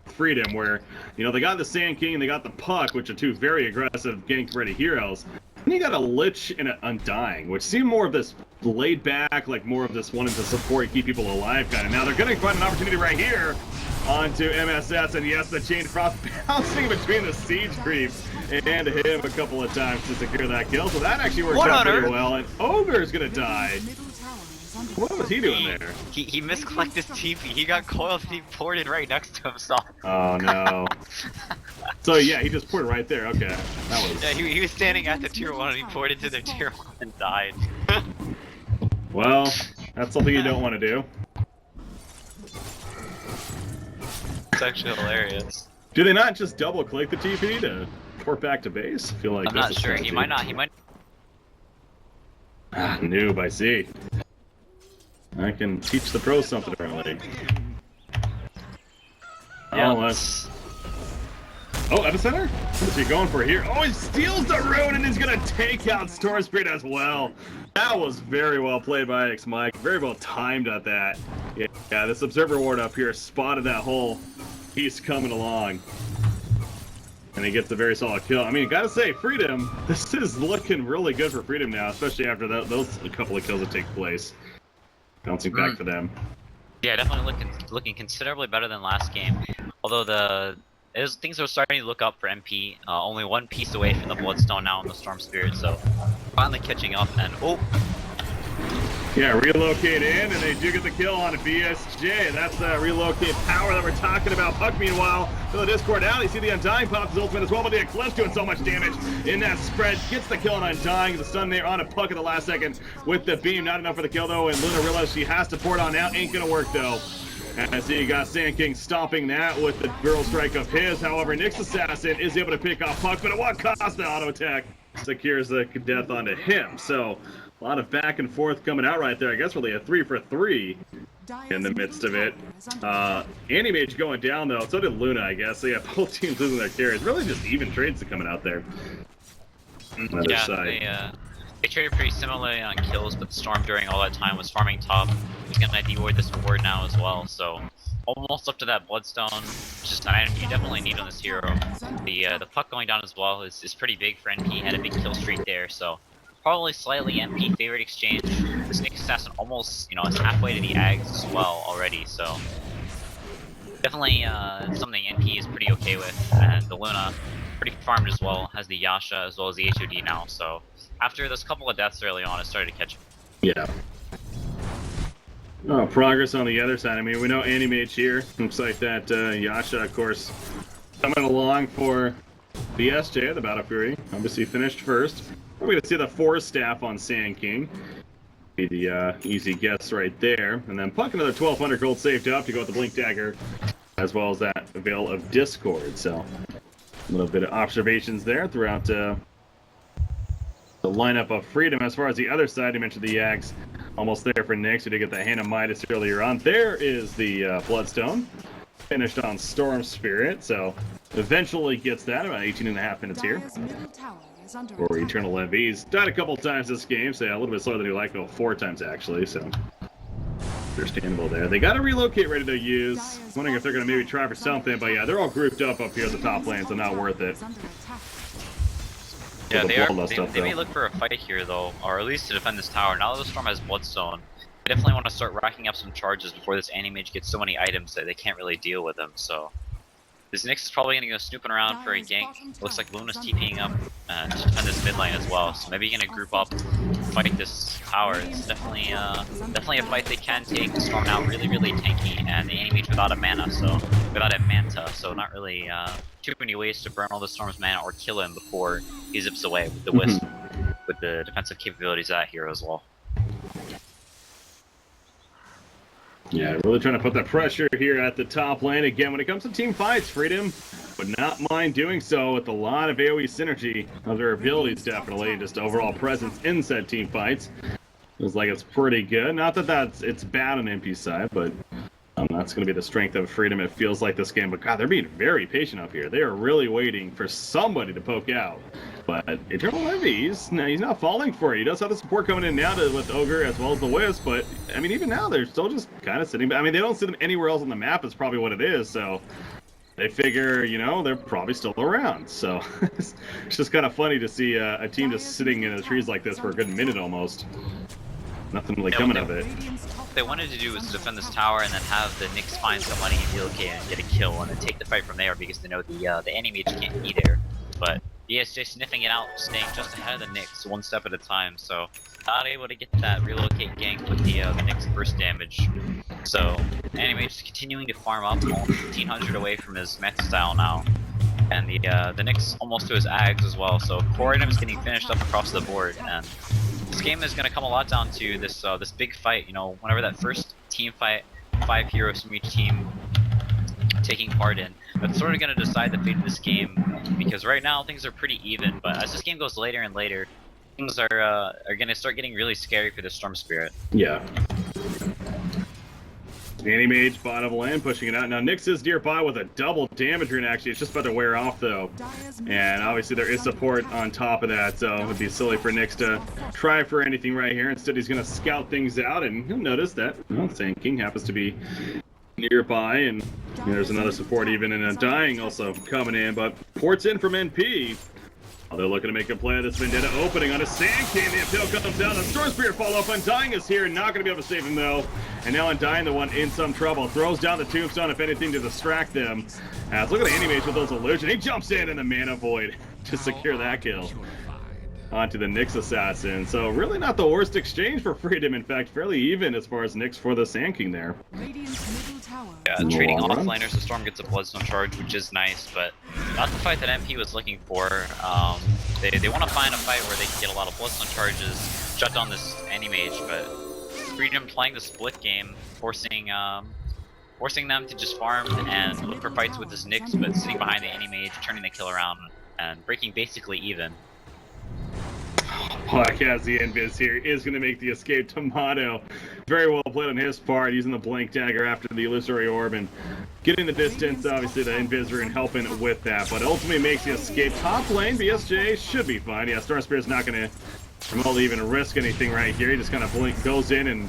Freedom, where, you know, they got the Sand King, they got the Puck, which are 2 very aggressive gank-ready heroes. And you got a Lich and an Undying, which seem more of this laid back, like more of this wanting to support and keep people alive kind of. Now they're going to find an opportunity right here onto MSS, and yes, the Chain Frost bouncing between the Siege Creeps and him a couple of times to secure that kill. So that actually worked out pretty well, and Ogre's going to die. What was he doing there? He misclicked his TP. He got coiled and he ported right next to himself. Oh no. So yeah, he just ported right there. Okay. That was... Yeah, he was standing at the tier 1 and he ported to the tier 1 and died. Well, that's something you don't want to do. It's actually hilarious. Do they not just double click the TP to port back to base? I feel like I'm not sure. He might not. He might. Ah, noob, I see. I can teach the pros something early. Yeah, Oh, let's... Oh, Epicenter? What's he going for here? Oh, he steals the rune and he's gonna take out Storm Spirit as well. That was very well played by X Mike. Very well timed at that. Yeah, this Observer Ward up here spotted that whole piece coming along. And he gets a very solid kill. I mean, gotta say, Freedom, this is looking really good for Freedom now, especially after those couple of kills that take place. Bouncing back for them. Yeah, definitely looking considerably better than last game. Although things are starting to look up for MP. Only one piece away from the Bloodstone now in the Storm Spirit, so finally catching up. And oh, yeah, relocate in, and they do get the kill on a BSJ. That's the relocate power that we're talking about. Puck, meanwhile, to the Discord out. You see the Undying pops his ultimate as well, but the Eclipse doing so much damage in that spread. Gets the kill on Undying. The stun there on a Puck at the last second with the beam. Not enough for the kill, though, and Luna realizes she has to pour it on now. Ain't gonna work, though. As you got Sand King stopping that with the girl strike of his. However, Nyx Assassin is able to pick off Puck, but at what cost? The auto attack secures the death onto him. So a lot of back and forth coming out right there. I guess really a 3-for-3 in the midst of it. Anti-Mage going down though. So did Luna, I guess. So yeah, both teams losing their carries. Really just even trades coming out there. Yeah, side. They traded pretty similarly on kills, but Storm during all that time was farming top. He's gonna de-ward this ward now as well, so almost up to that Bloodstone, which is an item you definitely need on this hero. The Puck going down as well is pretty big for NP. Had a big kill streak there, so probably slightly NP favorite exchange. This Nyx Assassin almost, is halfway to the Ags as well already, so definitely something NP is pretty okay with. And the Luna, pretty farmed as well, has the Yasha as well as the HOD now, so after this couple of deaths early on, it started to catch him. Yeah. Oh, progress on the other side. I mean, we know Anti-Mage here. Looks like that Yasha, of course, coming along for the SJ, the Battle Fury. Obviously finished first. We're going to see the Force Staff on Sand King. Be the easy guess right there. And then Puck another 1,200 gold saved up to go with the Blink Dagger, as well as that Veil of Discord. So a little bit of observations there throughout the lineup of Freedom. As far as the other side, you mentioned the Yags almost there for Nyx, who did get the Hand of Midas earlier on. There is the Bloodstone. Finished on Storm Spirit, so eventually gets that, about 18.5 minutes here. For Eternal Levies. Died a couple times this game, so yeah, a little bit slower than you like, 4 times actually, so understandable there. They got a relocate ready to use. Wondering if they're going to maybe try for something, but yeah, they're all grouped up here at the top lane, so not worth it. Yeah, they may look for a fight here though, or at least to defend this tower. Now that the Storm has Bloodstone, they definitely want to start racking up some charges before this Anti-Mage gets so many items that they can't really deal with them, so this Nyx is probably going to go snooping around for a gank. Looks like Luna's TPing up to defend this mid lane as well, so maybe you're going to group up, fight this tower. It's definitely a fight they can take. The Storm now really tanky, and the Anti-Mage without a manta, so not really too many ways to burn all the Storm's mana or kill him before he zips away with the Wisp, with the defensive capabilities of that hero as well. Yeah, really trying to put the pressure here at the top lane. Again, when it comes to team fights, Freedom would not mind doing so with a lot of AoE synergy of their abilities, definitely. Just overall presence in said team fights. Feels like it's pretty good. Not that it's bad on MP side, but that's going to be the strength of Freedom, it feels like, this game. But God, they're being very patient up here. They are really waiting for somebody to poke out. But Eternal Levy, he's not falling for it. He does have the support coming in now with Ogre as well as the Wisp, but I mean, even now they're still just kind of sitting. I mean, they don't see them anywhere else on the map is probably what it is. So they figure, they're probably still around. So it's just kind of funny to see a team just sitting in the trees like this for a good minute almost. Nothing really coming of it. What they wanted to do was defend this tower and then have the Nyx find somebody and relocate and get a kill and then take the fight from there because they know the Anti-Mage can't be there. But ESJ sniffing it out, staying just ahead of the Nyx, one step at a time, so not able to get that relocate gank with the Nyx burst damage. So Anti-Mage just continuing to farm up, almost 1500 away from his meta style now. And the Nyx almost to his Ags as well, so core items getting finished up across the board. And this game is going to come a lot down to this this big fight, whenever that first team fight, 5 heroes from each team taking part in. That's sort of going to decide the fate of this game, because right now things are pretty even, but as this game goes later and later, things are going to start getting really scary for the Storm Spirit. Yeah. Anti-Mage, bottom lane, pushing it out. Now, Nyx is nearby with a double damage rune, actually. It's just about to wear off, though. And obviously, there is support on top of that, so it would be silly for Nyx to try for anything right here. Instead, he's going to scout things out, and you'll notice that, well, Sand King happens to be nearby, and there's another support even in a Dying also coming in, but ports in from NP. Oh, they're looking to make a play of this Vendetta opening on a Sand King. The appeal comes down. The Storm Spear follow up. Undying is here. Not going to be able to save him, though. And now Undying, the one in some trouble. Throws down the Tombstone, if anything, to distract them. As look at the Anti-Mage with those illusions. He jumps in the Mana Void to secure that kill. Onto the Nyx Assassin. So really not the worst exchange for Freedom. In fact, fairly even as far as Nyx for the Sand King there. Yeah, trading offliners, the Storm gets a Bloodstone charge, which is nice, but not the fight that MP was looking for. They want to find a fight where they can get a lot of Bloodstone charges, shut down this Anti-Mage, but Freedom playing the split game, forcing them to just farm and look for fights with this Nyx, but sitting behind the Anti-Mage, turning the kill around, and breaking basically even. Podcast, the Invis here is going to make the escape. Tomato, very well played on his part, using the Blink Dagger after the Illusory Orb and getting the distance. Obviously, the Invis rune helping with that, but ultimately makes the escape. Top lane, BSJ should be fine. Yeah, Star Spear's not going to remotely even risk anything right here. He just kind of goes in and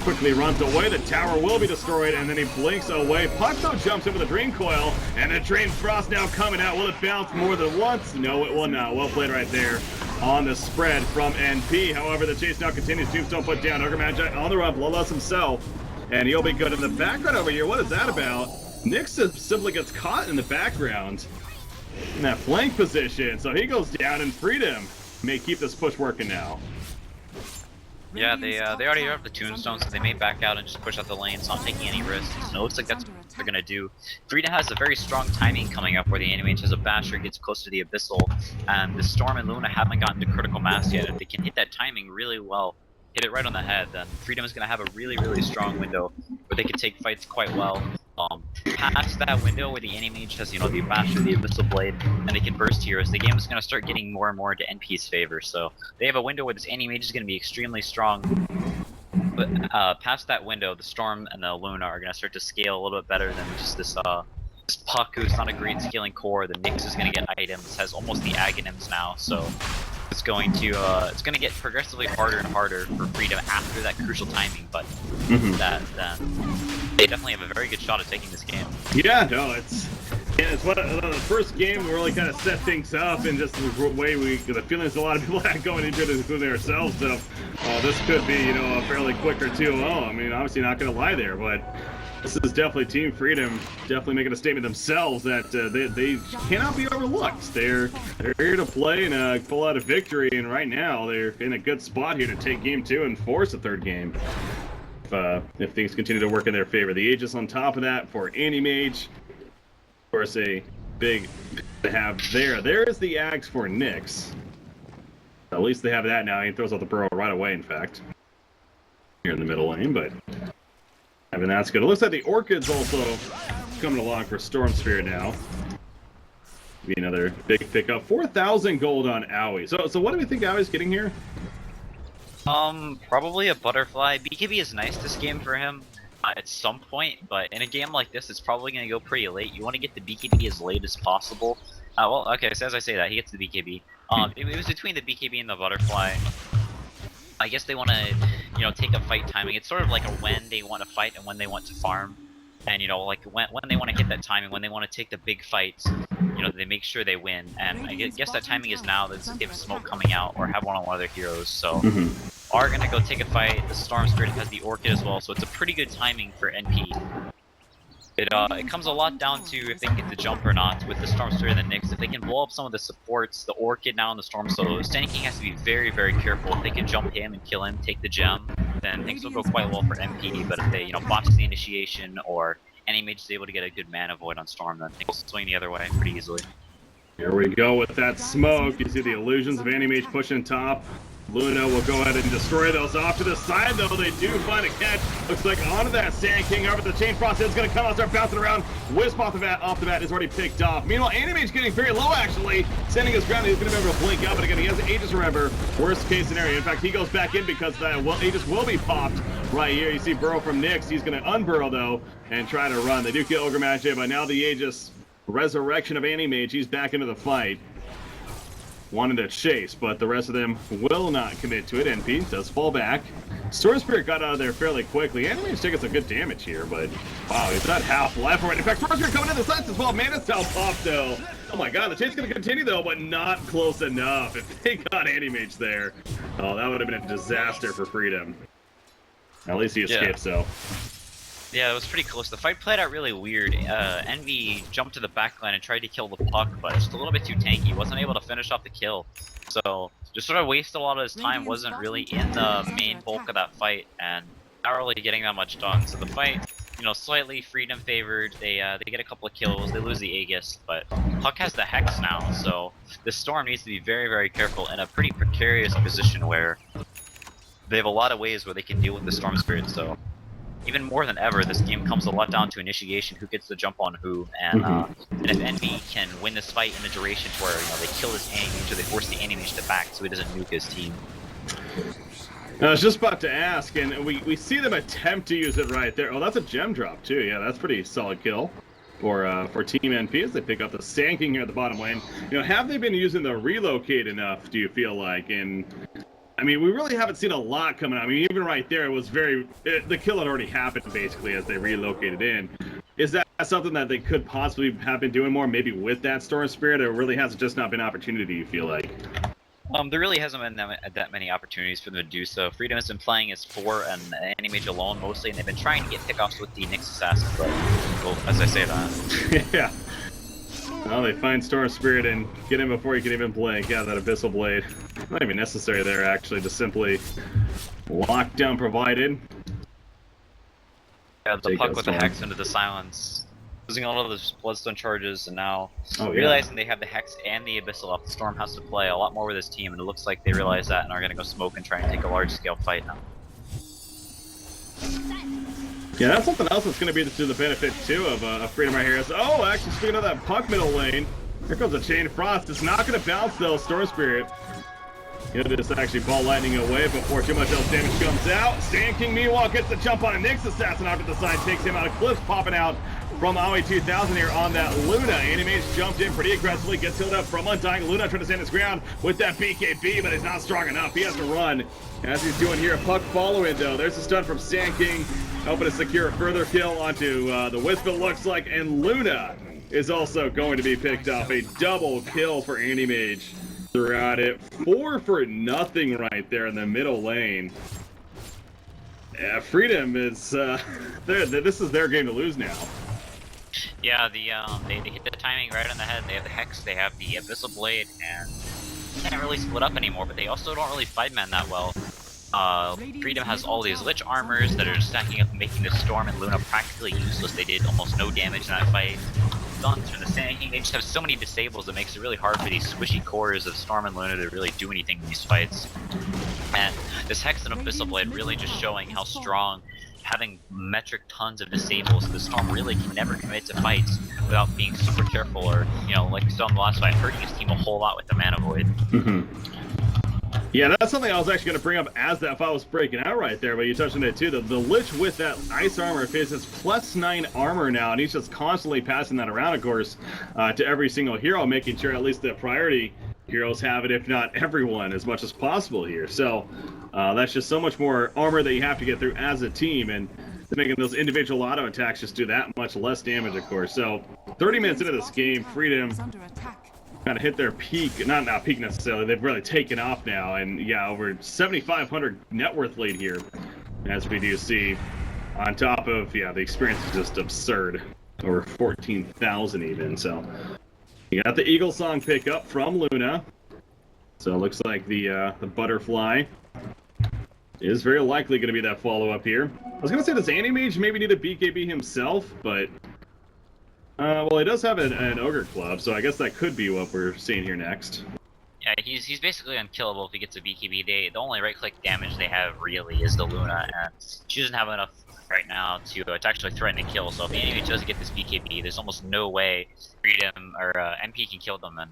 quickly runs away. The tower will be destroyed, and then he blinks away. Puck, though, jumps in with a Dream Coil, and the Drain Frost now coming out. Will it bounce more than once? No, it will not. Well played right there on the spread from NP. However, the chase now continues. Tombstone put down. Ogre Magi on the run. Bloodlust himself, and he'll be good. In the background over here, what is that about? Nyx simply gets caught in the background in that flank position, so he goes down, and Freedom may keep this push working now. Yeah, they already have the Tombstone, so they may back out and just push out the lanes, not taking any risks. And it looks like that's what they're gonna do. Frida has a very strong timing coming up where the Anti-Mage has a Basher, gets close to the Abyssal, and the Storm and Luna haven't gotten to critical mass yet. If they can hit that timing really well, hit it right on the head, then Freedom is gonna have a really, really strong window where they can take fights quite well. Past that window where the Anti-Mage has, you know, the Basher, the Abyssal Blade, and they can burst heroes, the game is going to start getting more and more into NP's favor. So they have a window where this Anti-Mage is going to be extremely strong. But past that window, the Storm and the Luna are going to start to scale a little bit better than just this Puck, who's not a great scaling core. The Nyx is going to get items, has almost the Aghanims now, so it's going to get progressively harder and harder for Freedom after that crucial timing. But they definitely have a very good shot at taking this game. Yeah, no, it's one of the first game we really kind of set things up, and just the way the feelings a lot of people had going into it, including ourselves. So this could be, you know, a fairly quick or 2-0. I mean, obviously not going to lie there, but this is definitely Team Freedom definitely making a statement themselves that they cannot be overlooked. They're here to play and pull out a victory, and right now they're in a good spot here to take game 2 and force a third game. If things continue to work in their favor. The Aegis on top of that for Anti-Mage. Of course, a big to have there. There is the Axe for Nyx. At least they have that now. He throws out the Burrow right away, in fact. Here in the middle lane, but I mean, that's good. It looks like the Orchid's also coming along for Storm Sphere now. Be another big pickup. 4,000 gold on Owie. So what do we think Owie's getting here? Probably a Butterfly. BKB is nice this game for him at some point, but in a game like this, it's probably going to go pretty late. You want to get the BKB as late as possible. Well, okay, so as I say that, he gets the BKB. It was between the BKB and the Butterfly. I guess they want to, you know, take a fight timing. It's sort of like a when they want to fight and when they want to farm. And, you know, like when they want to hit that timing, when they want to take the big fights, you know, they make sure they win. And I guess that timing is now. That they have smoke coming out or have one on one of their heroes. So are going to go take a fight. The Storm Spirit has the Orchid as well. So it's a pretty good timing for NP. It comes a lot down to if they can get the jump or not with the Storm Spirit and the Nyx. If they can blow up some of the supports, the Orchid now and the Storm Solo, Sand King has to be very, very careful. If they can jump him and kill him, take the gem, then things will go quite well for MP. But if they, you know, botch the initiation or any mage is able to get a good mana void on Storm, then things will swing the other way pretty easily. Here we go with that smoke. You see the illusions of Anti-Mage pushing top. Luna will go ahead and destroy those. Off to the side, though, they do find a catch. Looks like onto that Sand King. However, the Chain Frost is going to come out, start bouncing around. Wisp off the bat is already picked off. Meanwhile, Anti-Mage getting very low, actually. Standing his ground, he's going to be able to blink up. But again, he has Aegis, remember. Worst case scenario. In fact, he goes back in because that Aegis will be popped right here. You see burrow from Nyx. He's going to unburrow, though, and try to run. They do kill Ogre Magi, but now the Aegis resurrection of Anti-Mage. He's back into the fight. Wanted to chase, but the rest of them will not commit to it. NP does fall back. Storm Spirit got out of there fairly quickly. Anti-Mage taking some good damage here, but wow, he's not half life already. In fact, Storm Spirit coming in the sights as well. Mana Cell popped, though. Oh my god, the chase is going to continue, though, but not close enough. If they got Anti-Mage there, oh, that would have been a disaster for Freedom. At least he escaped, so. Yeah, it was pretty close. The fight played out really weird. Envy jumped to the backline and tried to kill the puck, but it's a little bit too tanky. He wasn't able to finish off the kill. So, just sort of wasted a lot of his time, wasn't really in the main bulk of that fight, and not really getting that much done. So the fight, you know, slightly Freedom favored. They get a couple of kills, they lose the Aegis, but Puck has the Hex now, so the Storm needs to be very, very careful in a pretty precarious position where they have a lot of ways where they can deal with the Storm Spirit, so even more than ever, this game comes a lot down to initiation, who gets the jump on who, and if Envy can win this fight in the duration to where, you know, they kill his Anti-Mage or they force the Anti-Mage to back so he doesn't nuke his team. I was just about to ask, and we see them attempt to use it right there. Oh, that's a gem drop too. Yeah, that's pretty solid kill for Team NP as they pick up the Sand King here at the bottom lane. You know, have they been using the relocate enough, do you feel like? And I mean, we really haven't seen a lot coming out. I mean, even right there, it was the kill had already happened, basically, as they relocated in. Is that something that they could possibly have been doing more, maybe with that Storm Spirit, or really has just not been opportunity, you feel like? There really hasn't been that many opportunities for them to do so. Freedom has been playing as 4 and Anti-Mage alone, mostly, and they've been trying to get pickoffs with the Nyx Assassin, but, well, as I say that. Yeah. Well, they find Storm Spirit and get him before he can even blink. Yeah, that Abyssal Blade. Not even necessary there, actually, just simply lockdown provided. Yeah, the Puck with the Hex into the Silence. Losing all of those Bloodstone charges, and now realizing they have the Hex and the Abyssal up, the Storm has to play a lot more with his team, and it looks like they realize that and are going to go smoke and try and take a large-scale fight now. Yeah, that's something else that's going to be to the benefit, too, of Freedom right here. Oh, actually, speaking of that Puck middle lane, here comes a Chain Frost. It's not going to bounce, though, Storm Spirit. He'll just actually ball lightning away before too much else damage comes out. Sand King, meanwhile, gets the jump on a Nyx Assassin off to the side, takes him out of cliffs, popping out from Aoi 2000 here on that Luna. Anti-Mage jumped in pretty aggressively, gets healed up from Undying. Luna trying to stand his ground with that BKB, but he's not strong enough. He has to run, as he's doing here. Puck following, though. There's a stun from Sand King, hoping to secure a further kill onto the Wisp, it looks like, and Luna is also going to be picked up. A double kill for Anti-Mage throughout it. 4 for nothing right there in the middle lane. Yeah, Freedom is, this is their game to lose now. Yeah, they hit the timing right on the head. They have the Hex, they have the Abyssal Blade, and they can't really split up anymore, but they also don't really 5-man that well. Freedom has all these Lich armors that are stacking up and making the Storm and Luna practically useless. They did almost no damage in that fight. Guns from the Sand King, they just have so many disables that makes it really hard for these squishy cores of Storm and Luna to really do anything in these fights. And this Hex and Abyssal Blade really just showing how strong having metric tons of disables, so the Storm really can never commit to fights without being super careful, or, you know, like we saw in the last fight, hurting his team a whole lot with the Mana Void. Yeah, that's something I was actually going to bring up as that fight was breaking out right there, but you touched on it too. The Lich with that ice armor faces +9 armor now, and he's just constantly passing that around, of course, to every single hero, making sure at least the priority heroes have it, if not everyone, as much as possible here. So that's just so much more armor that you have to get through as a team, and making those individual auto attacks just do that much less damage, of course. So 30 minutes into this game, Freedom kind of hit their peak, not peak necessarily, they've really taken off now, and yeah, over 7,500 net worth lead here, as we do see, on top of, yeah, the experience is just absurd, over 14,000 even. So you got the Eagle Song pick up from Luna, so it looks like the Butterfly is very likely going to be that follow-up here. I was going to say, does Anti-Mage maybe need a BKB himself, but well, he does have an Ogre Club, so I guess that could be what we're seeing here next. Yeah, he's basically unkillable if he gets a BKB. The only right-click damage they have really is the Luna, and she doesn't have enough right now to actually threaten a kill. So if the enemy doesn't get this BKB, there's almost no way Freedom or MP can kill them. And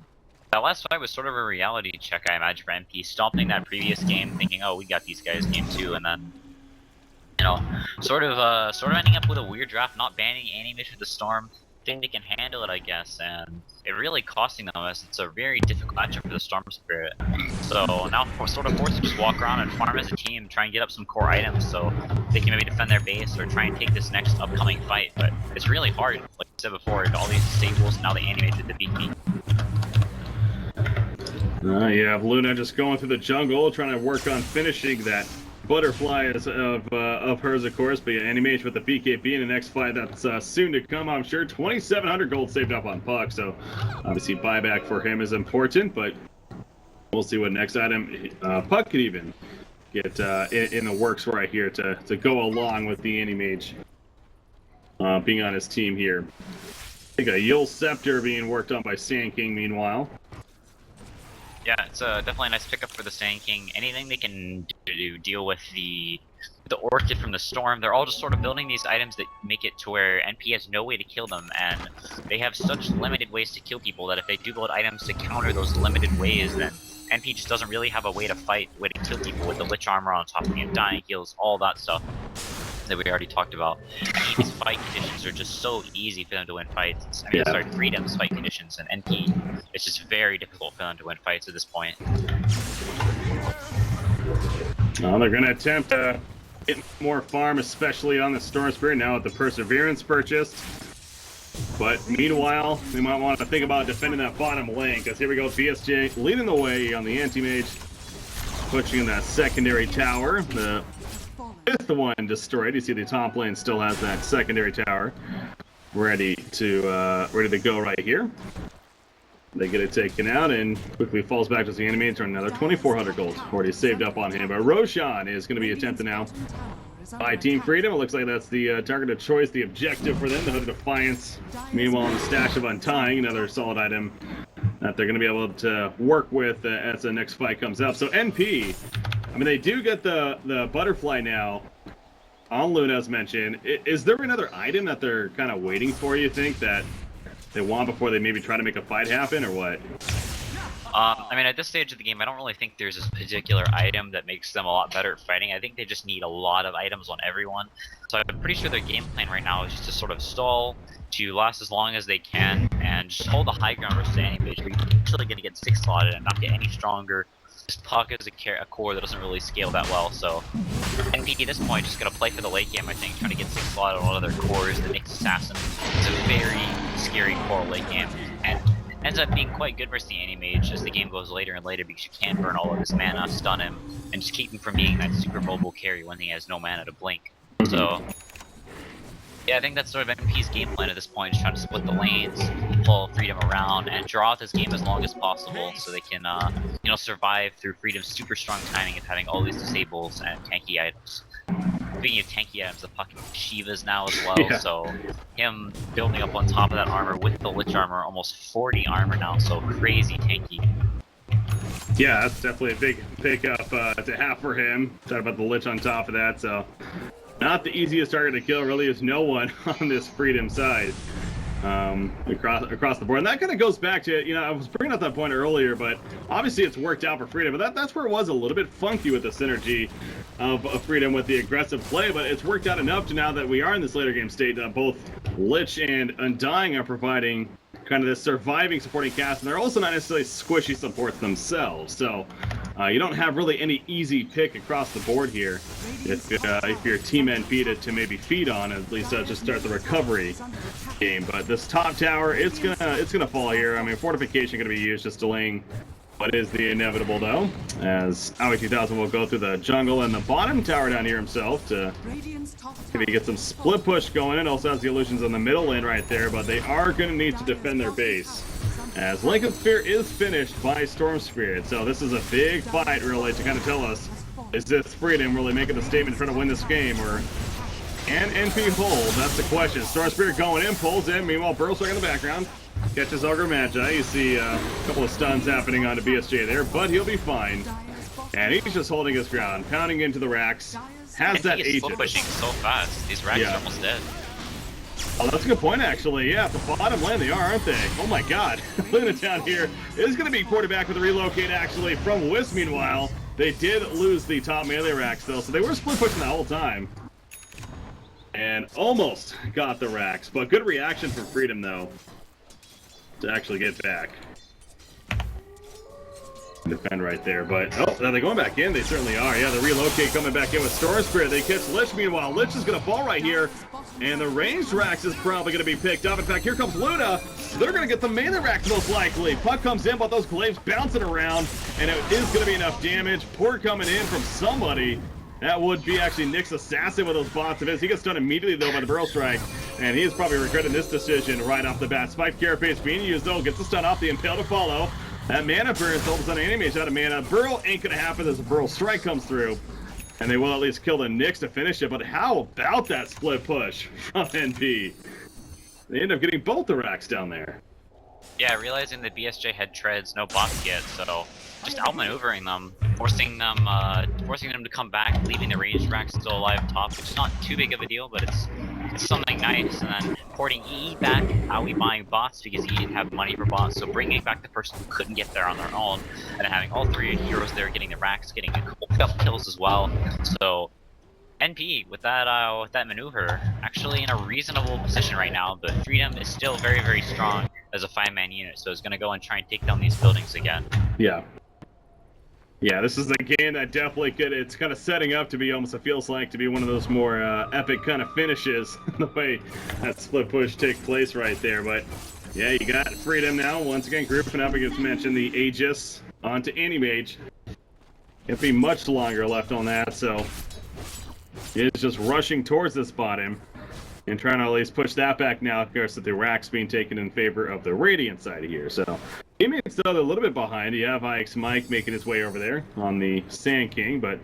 that last fight was sort of a reality check, I imagine, for MP, stomping that previous game, thinking, oh, we got these guys game 2, and then know, sort of ending up with a weird draft, not banning Animage with the Storm. Think they can handle it, I guess, and it really costing them as it's a very difficult matchup for the Storm Spirit. So now we're sort of forced to just walk around and farm as a team, try and get up some core items so they can maybe defend their base or try and take this next upcoming fight. But it's really hard, like I said before, all these disables, now they animated the BP. Yeah, Luna just going through the jungle, trying to work on finishing that butterfly of hers, of course, but yeah, Animation with the BKB in the next fight that's soon to come, I'm sure. 2,700 gold saved up on Puck, so obviously buyback for him is important, but we'll see what next item Puck could even get in the works right here to go along with the Animage being on his team here. I think a Yule Scepter being worked on by Sand King meanwhile. Yeah, it's definitely a nice pickup for the Sand King. Anything they can do deal with the Orchid from the Storm, they're all just sort of building these items that make it to where NP has no way to kill them, and they have such limited ways to kill people that if they do build items to counter those limited ways, then NP just doesn't really have a way to fight, way to kill people with the Lich Armor on top of him, dying heals, all that stuff that we already talked about. These fight conditions are just so easy for them to win fights. I mean, sorry, Freedom's fight conditions, and NP, it's just very difficult for them to win fights at this point. Well, they're going to attempt to get more farm, especially on the Storm Spirit now with the Perseverance purchased. But meanwhile, they might want to think about defending that bottom lane, because here we go, BSJ leading the way on the anti-mage, pushing in that secondary tower. The fifth one destroyed. You see the top lane still has that secondary tower ready to go right here. They get it taken out and quickly falls back to the enemy and turn another 2,400 gold already saved up on him. But Roshan is going to be attempted now by Team Freedom. It looks like that's the target of choice, the objective for them, the Hood of Defiance. Meanwhile, the Stash of Untying, another solid item that they're going to be able to work with as the next fight comes up. So NP, I mean, they do get the butterfly now on Luna, as mentioned. Is there another item that they're kind of waiting for, you think, that they want before they maybe try to make a fight happen, or what? I mean, at this stage of the game, I don't really think there's this particular item that makes them a lot better at fighting. I think they just need a lot of items on everyone. So I'm pretty sure their game plan right now is just to sort of stall, to last as long as they can, and just hold the high ground versus Animage, where you're usually going to get 6-slotted and not get any stronger. This Puck is a core that doesn't really scale that well, so NP at this point just going to play for the late game, I think, trying to get 6-slotted on one of their cores. The Nyx Assassin is a very scary core late game, and ends up being quite good versus the Animage as the game goes later and later, because you can burn all of his mana, stun him, and just keep him from being that super mobile carry when he has no mana to blink. So yeah, I think that's sort of NP's game plan at this point, just trying to split the lanes, pull Freedom around, and draw out this game as long as possible so they can, you know, survive through Freedom's super strong timing of having all these disables and tanky items. Speaking of tanky items, the Puck Shivas now as well, so him building up on top of that armor with the Lich Armor, almost 40 armor now, so crazy tanky. Yeah, that's definitely a big pickup to have for him. Talk about the Lich on top of that, so not the easiest target to kill. Really is no one on this Freedom side across the board. And that kind of goes back to, you know, I was bringing up that point earlier, but obviously it's worked out for Freedom. But that's where it was a little bit funky with the synergy of Freedom with the aggressive play. But it's worked out enough to now that we are in this later game state that both Lich and Undying are providing kind of this surviving supporting cast, and they're also not necessarily squishy supports themselves. So you don't have really any easy pick across the board here if you're Team NP to maybe feed on, at least just start the recovery game. But this top tower, it's gonna fall here. I mean, fortification gonna be used, just delaying what is the inevitable, though, as Aoi 2000 will go through the jungle and the bottom tower down here himself to maybe get some split push going. It also has the illusions on the middle lane right there, but they are going to need to defend their base, as Lincoln Sphere is finished by Storm Spirit. So this is a big fight, really, to kind of tell us, is this Freedom really making the statement trying to win this game, or can NP hold? That's the question. Storm Spirit going in, pulls in. Meanwhile, Burrow's in the background. Catches Ogre Magi. You see a couple of stuns happening onto BSJ there, but he'll be fine. And he's just holding his ground, pounding into the racks. Has that agent. He's pushing so fast. These racks are almost dead. Oh, that's a good point, actually. Yeah, at the bottom lane they are, aren't they? Oh my god. Luna down here is going to be ported back with a relocate, actually, from Wisp. Meanwhile, they did lose the top melee racks, though, so they were split pushing the whole time. And almost got the racks, but good reaction from Freedom, though, to actually get back. Defend right there, but are they going back in? They certainly are. Yeah, the relocate coming back in with Storm Spirit. They catch Lich. Meanwhile, Lich is going to fall right here, and the ranged racks is probably going to be picked up. In fact, here comes Luna. They're going to get the melee racks most likely. Puck comes in, but those glaives bouncing around, and it is going to be enough damage. Port coming in from somebody. That would be actually Nick's assassin with those bots of his. He gets done immediately, though, by the Burrow Strike, and he is probably regretting this decision right off the bat. Spike Carapace being used, though, gets the stun off, the Impale to follow. That mana burn all of a sudden animation out of mana. Burrow ain't gonna happen as a Burrow Strike comes through. And they will at least kill the Nyx to finish it, but how about that split push from NP? They end up getting both the racks down there. Yeah, realizing the BSJ had treads, no bots yet, so just outmaneuvering them, forcing them to come back, leaving the ranged racks still alive top, which is not too big of a deal, but it's something nice. And then porting EE back, Aoi buying bots because he didn't have money for bots, so bringing back the person who couldn't get there on their own, and having all three heroes there getting the racks, getting a couple kills as well. So NP with that maneuver actually in a reasonable position right now, but Freedom is still very, very strong as a 5-man unit, so it's going to go and try and take down these buildings again. Yeah, this is the game that definitely could, it's kind of setting up to be almost, it feels like, to be one of those more epic kind of finishes, the way that split push takes place right there. But yeah, you got Freedom now, once again grouping up against mentioned the Aegis onto Anti-Mage. Can't be much longer left on that, so it's just rushing towards this bottom and trying to at least push that back now, of course, with the racks being taken in favor of the Radiant side here. So teammates though, they're a little bit behind. You have IX Mike making his way over there on the Sand King, but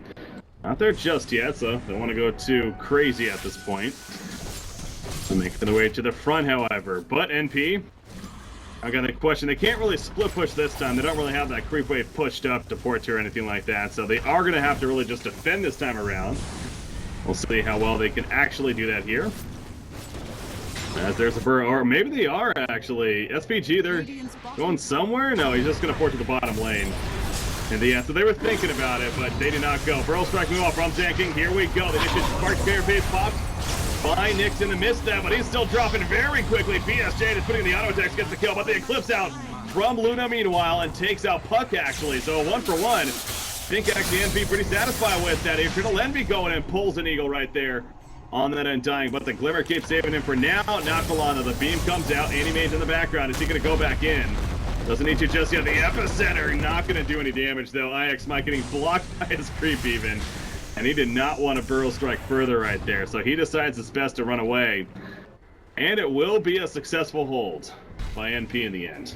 not there just yet, so don't want to go too crazy at this point. So making their way to the front, however. But NP, I got a question. They can't really split push this time. They don't really have that creep wave pushed up to port or anything like that, so they are going to have to really just defend this time around. We'll see how well they can actually do that here. As there's a burrow, or maybe they are actually. SPG, they're going somewhere? No, he's just going to port to the bottom lane. And so they were thinking about it, but they did not go. Burrow striking off from Sand King. Here we go. The Nixon Spark Carapace popped by Nyx in the mist that, but he's still dropping very quickly. BSJ is putting the auto attacks, gets the kill, but the Eclipse out from Luna meanwhile and takes out Puck actually. So 1-for-1. I think actually NP pretty satisfied with that. Eternal Envy going and pulls an Eagle right there on that Undying, but the Glimmer keeps saving him for now. Not Kalana. The beam comes out. Anti-Mage in the background. Is he going to go back in? Doesn't need to just yet. The Epicenter not going to do any damage though. IX Mike getting blocked by his creep even. And he did not want to Burrow Strike further right there. So he decides it's best to run away. And it will be a successful hold by NP in the end.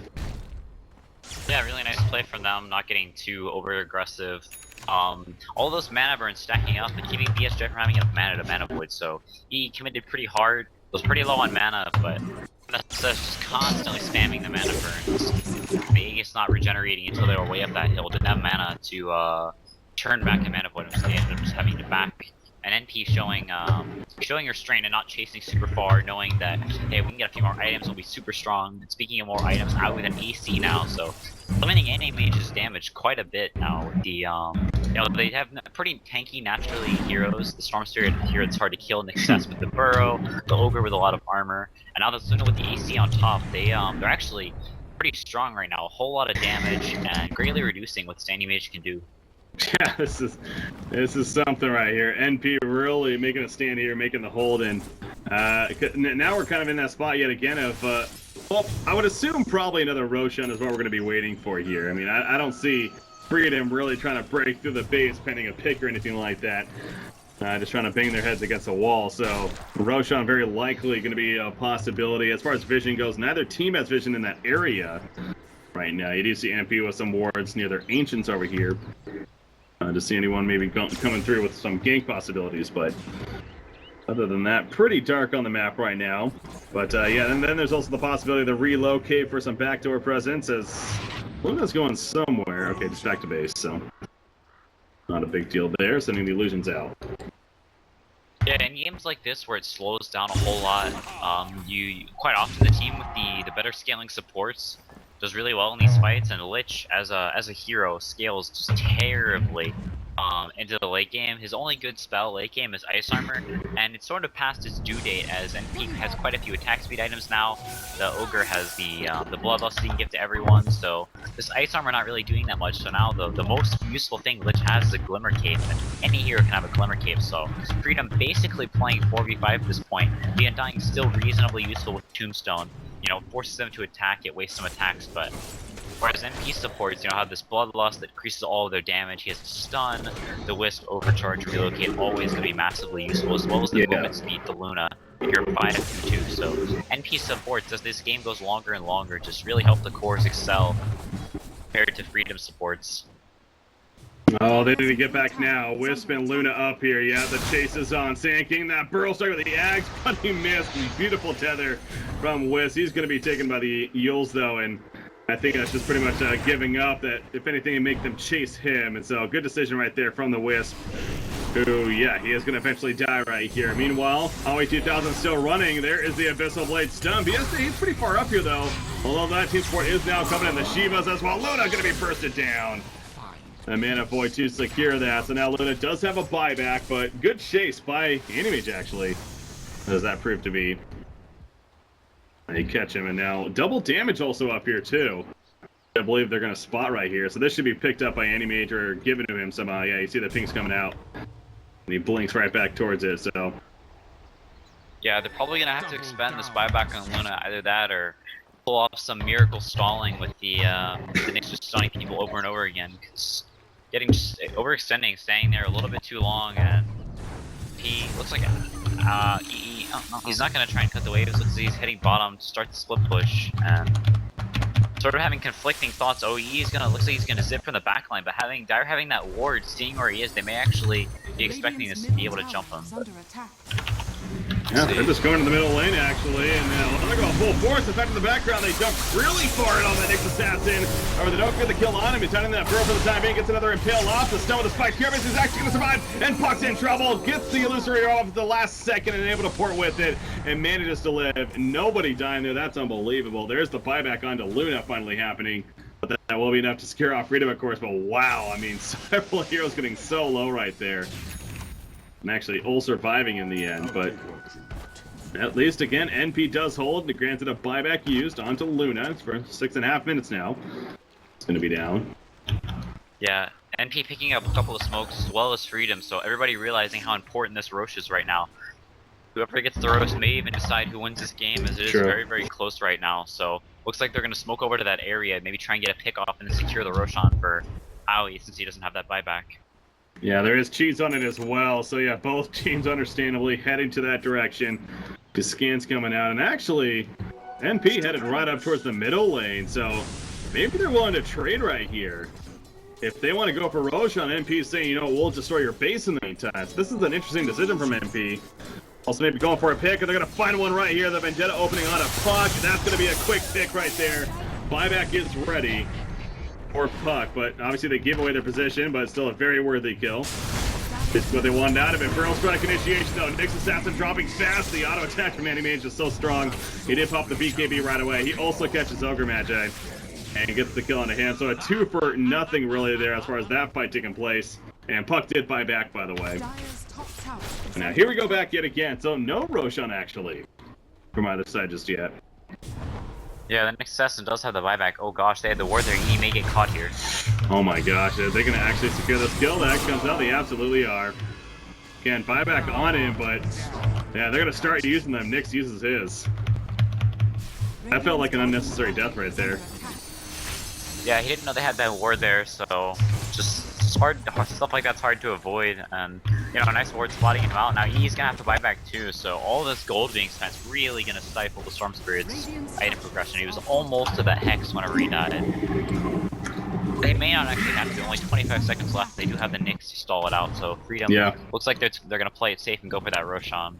Yeah, really nice play from them, not getting too over-aggressive. All those mana burns stacking up and keeping BSJ from having enough mana to mana void, so he committed pretty hard, was pretty low on mana, but just constantly spamming the mana burns. The Aegis not regenerating until they were way up that hill, didn't have mana to turn back to mana void, so they ended up just having to back. And NP showing restraint and not chasing super far, knowing that, hey, we can get a few more items, we'll be super strong. And speaking of more items, out with an AC now, so limiting Anti-Mage's damage quite a bit now. The you know, they have pretty tanky naturally heroes. The Storm Spirit here, it's hard to kill in excess with the Burrow, the Ogre with a lot of armor, and now the Luna with the AC on top. They're actually pretty strong right now. A whole lot of damage and greatly reducing what Standing Mage can do. Yeah, this is something right here. NP really making a stand here, making the hold, and now we're kind of in that spot yet again of, well, I would assume probably another Roshan is what we're going to be waiting for here. I mean, I don't see Freedom really trying to break through the base, pending a pick or anything like that. Just trying to bang their heads against the wall. So Roshan very likely going to be a possibility. As far as vision goes, neither team has vision in that area right now. You do see NP with some wards near their Ancients over here. To see anyone maybe coming through with some gank possibilities, but other than that, pretty dark on the map right now. But yeah, and then there's also the possibility to relocate for some backdoor presence as Luna's going somewhere. Okay, just back to base, so not a big deal there, sending the illusions out. Yeah, in games like this where it slows down a whole lot, you quite often the team with the better scaling supports does really well in these fights, and Lich as a hero scales just terribly into the late game. His only good spell late game is Ice Armor, and it's sort of past its due date as NP has quite a few attack speed items now. The Ogre has the Bloodlust he can give to everyone, so this Ice Armor not really doing that much. So now the most useful thing Lich has is a Glimmer Cape, and any hero can have a Glimmer Cape. So Freedom basically playing 4v5 at this point. The Undying still reasonably useful with Tombstone. You know, forces them to attack, it wastes some attacks, but whereas NP supports, you know, have this Bloodlust that increases all of their damage. He has Stun, the Wisp, Overcharge, Relocate, always going to be massively useful, as well as the movement speed, the Luna, if you're buying a few too. So NP supports, as this game goes longer and longer, just really help the cores excel compared to Freedom supports. Oh, they need to get back now. Wisp and Luna up here. Yeah, the chase is on. Sand King, that Burl started with the Axe, but he missed. Beautiful tether from Wisp. He's going to be taken by the Yules, though, and I think that's just pretty much giving up. That, if anything, it make them chase him. And so, good decision right there from the Wisp. Who, yeah, he is going to eventually die right here. Meanwhile, Aoi 2000 still running. There is the Abyssal Blade Stump. He's pretty far up here, though. Although that team support is now coming in. The Shivas as well. Luna going to be bursted down. And Mana Void to secure that. So now Luna does have a buyback, but good chase by Animage, actually. What does that prove to be? They catch him, and now double damage also up here, too. I believe they're going to spot right here. So this should be picked up by Animage or given to him somehow. Yeah, you see the ping's coming out. And he blinks right back towards it, so. Yeah, they're probably going to have to expend this buyback on Luna. Either that or pull off some miracle stalling with the Nyx just stunning people over and over again. Because getting just overextending, staying there a little bit too long, and P looks like he's not going to try and cut the waves. Looks like he's hitting bottom to start the split push, and sort of having conflicting thoughts. OE is looks like he's gonna zip from the backline, but Dire having that ward, seeing where he is, they may actually be expecting this to be able to jump him. But yeah, they're just going to the middle lane, actually, and now they're going full force. In fact, in the background, they jump really far in on that Nyx Assassin. However, they don't get the kill on him. He's turning that Burrow for the time being, gets another Impale off. The stun with the spike. Kerberos is actually going to survive, and Puck's in trouble. Gets the Illusory off at the last second and able to port with it, and manages to live. Nobody dying there. That's unbelievable. There's the buyback onto Luna finally happening. But that will be enough to secure off Freedom, of course. But wow, I mean, several heroes getting so low right there. And actually all surviving in the end, but at least, again, NP does hold. Granted a buyback used onto Luna. It's for 6.5 minutes now. It's going to be down. Yeah, NP picking up a couple of smokes as well as Freedom, so everybody realizing how important this Roche is right now. Whoever gets the Roche may even decide who wins this game, as it is very, very close right now. So looks like they're going to smoke over to that area, maybe try and get a pick off and then secure the Roshan for Aoi since he doesn't have that buyback. Yeah, there is cheese on it as well. So yeah, both teams understandably heading to that direction. The scans coming out, and actually, NP headed right up towards the middle lane. So maybe they're willing to trade right here. If they want to go for Roshan, NP's saying, you know, we'll destroy your base in the meantime. So this is an interesting decision from NP. Also maybe going for a pick, and they're going to find one right here. The Vendetta opening on a Puck. That's going to be a quick pick right there. Buyback is ready for Puck, but obviously they give away their position, but it's still a very worthy kill. It's what they wanted out of it. Burrow strike initiation though. Nyx Assassin dropping fast. The auto attack from Animage is so strong. He did pop the BKB right away. He also catches Ogre Magi and gets the kill on the hand. So a 2-for-0 really there as far as that fight taking place. And Puck did buy back, by the way. Now here we go back yet again. So no Roshan actually from either side just yet. Yeah, the Nyx Assassin does have the buyback. Oh gosh, they had the ward there. He may get caught here. Oh my gosh, are they going to actually secure this kill? That comes out. They absolutely are. Again, buyback on him, but yeah, they're going to start using them. Nyx uses his. That felt like an unnecessary death right there. Yeah, he didn't know they had that ward there, so just hard stuff like that's hard to avoid. And you know, a nice ward spotting him out. Now he's gonna have to buy back too, so all this gold being spent is really gonna stifle the Storm Spirit's item progression. He was almost to that Hex whenever he died. They may not actually have to. Only 25 seconds left. They do have the Nyx to stall it out, so Freedom looks like they're gonna play it safe and go for that Roshan.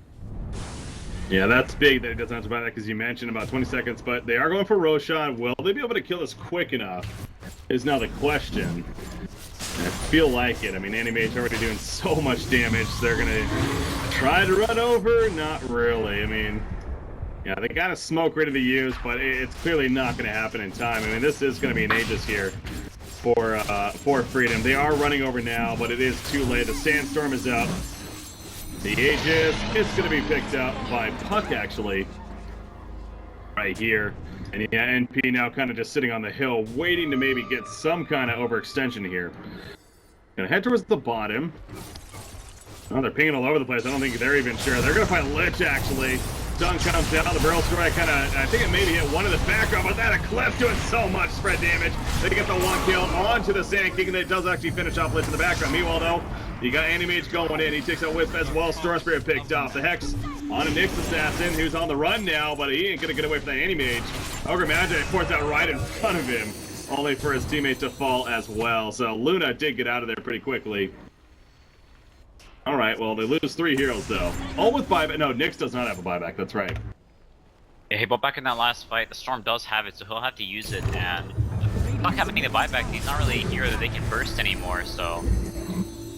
Yeah, that's big that he doesn't have to buy that because you mentioned about 20 seconds, but they are going for Roshan. Will they be able to kill this quick enough is now the question. I feel like it. I mean, Animage's already doing so much damage. They're going to try to run over? Not really. I mean, Yeah, they got a smoke ready to use, but it's clearly not going to happen in time. I mean, this is going to be an Aegis here for Freedom. They are running over now, but it is too late. The Sandstorm is up. The Aegis is going to be picked up by Puck, actually, right here. And yeah, NP now kind of just sitting on the hill, waiting to maybe get some kind of overextension here. Gonna head towards the bottom. Oh, they're pinging all over the place. I don't think they're even sure. They're gonna find Lich, actually. Stun comes down. The barrel strike kind of, I think it maybe hit one in the background, but that Eclipse doing so much spread damage. They get the one kill onto the Sand King, and it does actually finish off Lich in the background. Meanwhile, though, you got Animage going in. He takes a Wisp as well. Storm Spirit picked off. The Hex on a Nyx Assassin, who's on the run now, but he ain't gonna get away from that Animage. Ogre Magi pours out right in front of him, only for his teammate to fall as well. So Luna did get out of there pretty quickly. All right, well, they lose 3 heroes, though. All with buyback. No, Nyx does not have a buyback. That's right. Yeah, but back in that last fight, the Storm does have it, so he'll have to use it. And not having the buyback, he's not really a hero that they can burst anymore. So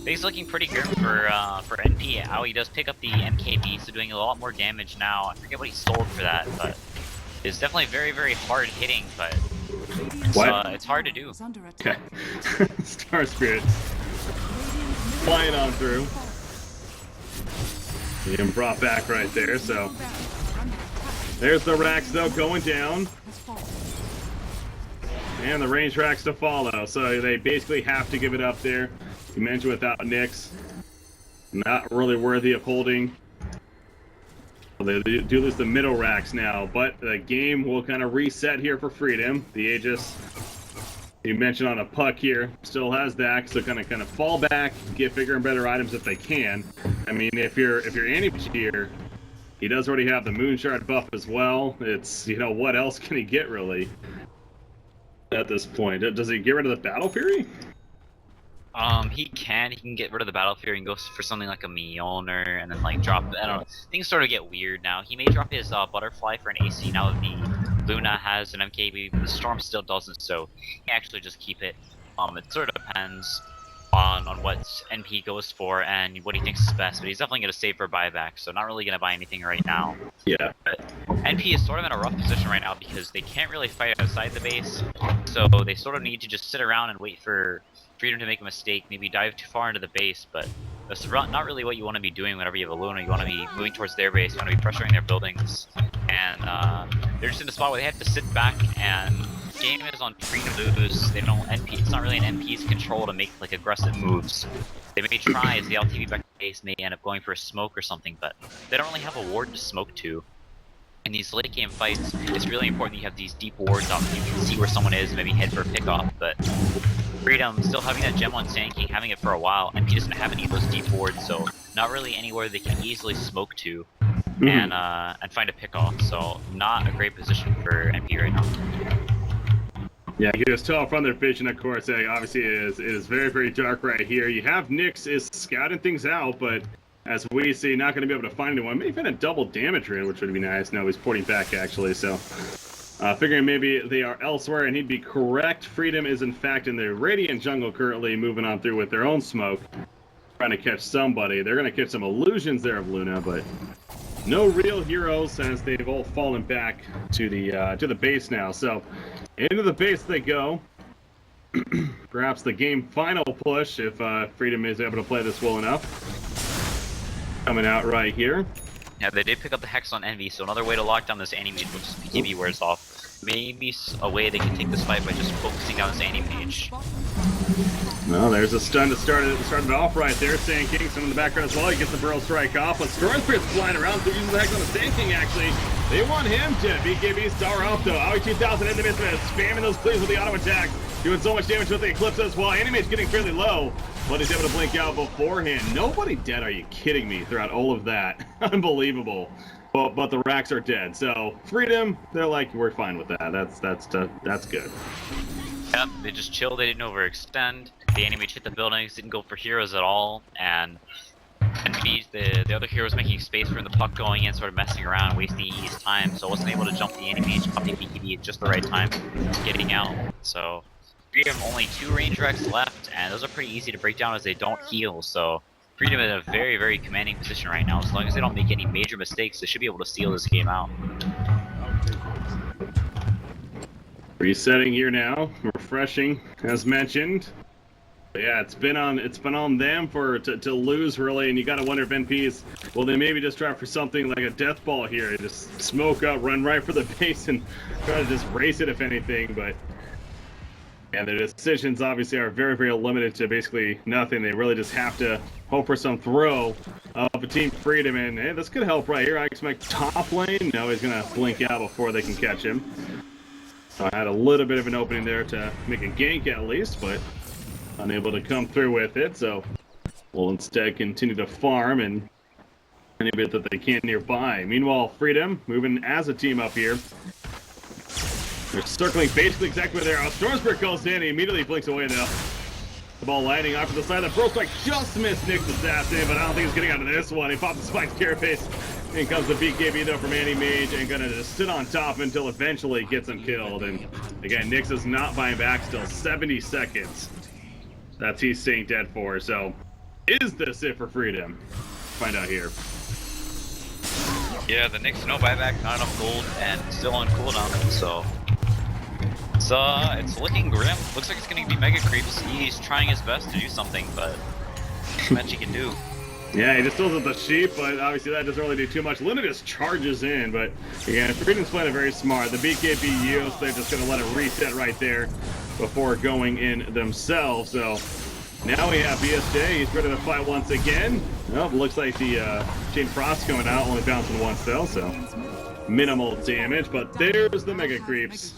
he's looking pretty good for NP. How he does pick up the MKB, so doing a lot more damage now. I forget what he sold for that, but it's definitely very, very hard hitting. But it's hard to do. Okay. Star Spirit flying on through. Getting brought back right there, so there's the racks though going down, and the range racks to follow, so they basically have to give it up there. You mentioned without Nyx, not really worthy of holding. Well, they do lose the middle racks now, but the game will kind of reset here for Freedom. The Aegis, you mentioned on a Puck here, still has that, so kind of fall back, get bigger and better items if they can. I mean, if you're Anipich here, he does already have the Moonshard buff as well. It's, you know, what else can he get really at this point? Does he get rid of the Battle Fury? He can get rid of the Battle Fury and go for something like a Mjolnir and then like drop, I don't know, things sort of get weird now. He may drop his Butterfly for an AC now that the Luna has an MKB, but the Storm still doesn't, so he actually just keep it. It sort of depends on what NP goes for and what he thinks is best, but he's definitely going to save for buyback, so not really going to buy anything right now. Yeah. But NP is sort of in a rough position right now because they can't really fight outside the base, so they sort of need to just sit around and wait for Freedom to make a mistake, maybe dive too far into the base, but that's not really what you want to be doing whenever you have a Luna. You want to be moving towards their base, you want to be pressuring their buildings, and they're just in a spot where they have to sit back, and the game is on Freedom to lose. They don't NP. It's not really an NP's control to make like aggressive moves. They may try as the LTV back to base may end up going for a smoke or something, but they don't really have a ward to smoke to. In these late game fights, it's really important that you have these deep wards up. You can see where someone is, maybe head for a pickoff, but Freedom still having that gem on Sand King, having it for a while. NP doesn't have any of those deep wards, so not really anywhere they can easily smoke to and find a pickoff. So not a great position for NP right now. Yeah, you can just tell from their vision, of course. Obviously, it is very, very dark right here. You have Nyx is scouting things out, but as we see, not going to be able to find anyone. Maybe find a double damage rune, which would be nice. No, he's porting back, actually, so figuring maybe they are elsewhere, and he'd be correct. Freedom is, in fact, in the Radiant jungle currently, moving on through with their own smoke, trying to catch somebody. They're going to catch some illusions there of Luna, but no real heroes as they've all fallen back to the base now. So into the base they go. Perhaps the game final push if Freedom is able to play this well enough. Coming out right here. Yeah, they did pick up the Hex on Envy, so another way to lock down this Anti-Mage once PKB wears off. Maybe a way they can take this fight by just focusing down this Anti-Mage. Well, there's a stun to start it off right there. Sand King, some in the background as well. He gets the Burrow Strike off, but Storm Spirit's flying around, so using the Hex on the Sand King, actually. They want him to BKB star off, though. Aoi 2000 in the midst of it, spamming those cleaves with the auto attack. Doing so much damage with the Eclipse as well. Anti-Mage getting fairly low, but he's able to blink out beforehand. Nobody dead, are you kidding me, throughout all of that? Unbelievable. But the racks are dead, so Freedom, they're like, we're fine with that. That's good. Yep, they just chilled, they didn't overextend. The Anti-Mage hit the buildings, didn't go for heroes at all, and the other heroes making space for the Puck going in, sort of messing around, wasting EE's time, so wasn't able to jump the Anti-Mage, popping BKB at just the right time, getting out. So Freedom only 2 range wrecks left, and those are pretty easy to break down as they don't heal, so Freedom in a very, very commanding position right now. As long as they don't make any major mistakes, they should be able to steal this game out. Resetting here now, refreshing as mentioned. But yeah, it's been on them to lose really, and you gotta wonder if NPs will they maybe just try for something like a death ball here, just smoke up, run right for the base, and try to just race it if anything. But and their decisions obviously are very, very limited to basically nothing. They really just have to hope for some throw of a Team Freedom, and hey, this could help right here. I expect top lane. No, he's gonna blink out before they can catch him. So I had a little bit of an opening there to make a gank at least, but unable to come through with it. So we'll instead continue to farm and any bit that they can nearby. Meanwhile, Freedom moving as a team up here. They're circling basically exactly where they are. Stormspirit goes in, he immediately blinks away though. The ball landing off to the side. The Pearl Strike just missed Nick's assassin, but I don't think he's getting out of this one. He popped the Spike's Carapace. In comes the BKB though from Anti-Mage and gonna just sit on top until eventually gets him killed. And again, Nyx is not buying back still. 70 seconds. That's he's staying dead for. So is this it for Freedom? Find out here. Yeah, the Nyx no buyback, not enough gold, and still on cooldown, so it's looking grim. Looks like it's gonna be Mega Creeps. He's trying his best to do something, but not much he can do. Yeah, he just deals with the sheep, but obviously that doesn't really do too much. Luna just charges in, but again, Freedom's playing it very smart. The BKB yields, they're just going to let it reset right there before going in themselves. So now we have BSJ. He's ready to fight once again. Well, looks like the Chain Frost coming out, only bouncing once though, so minimal damage. But there's the Mega Creeps.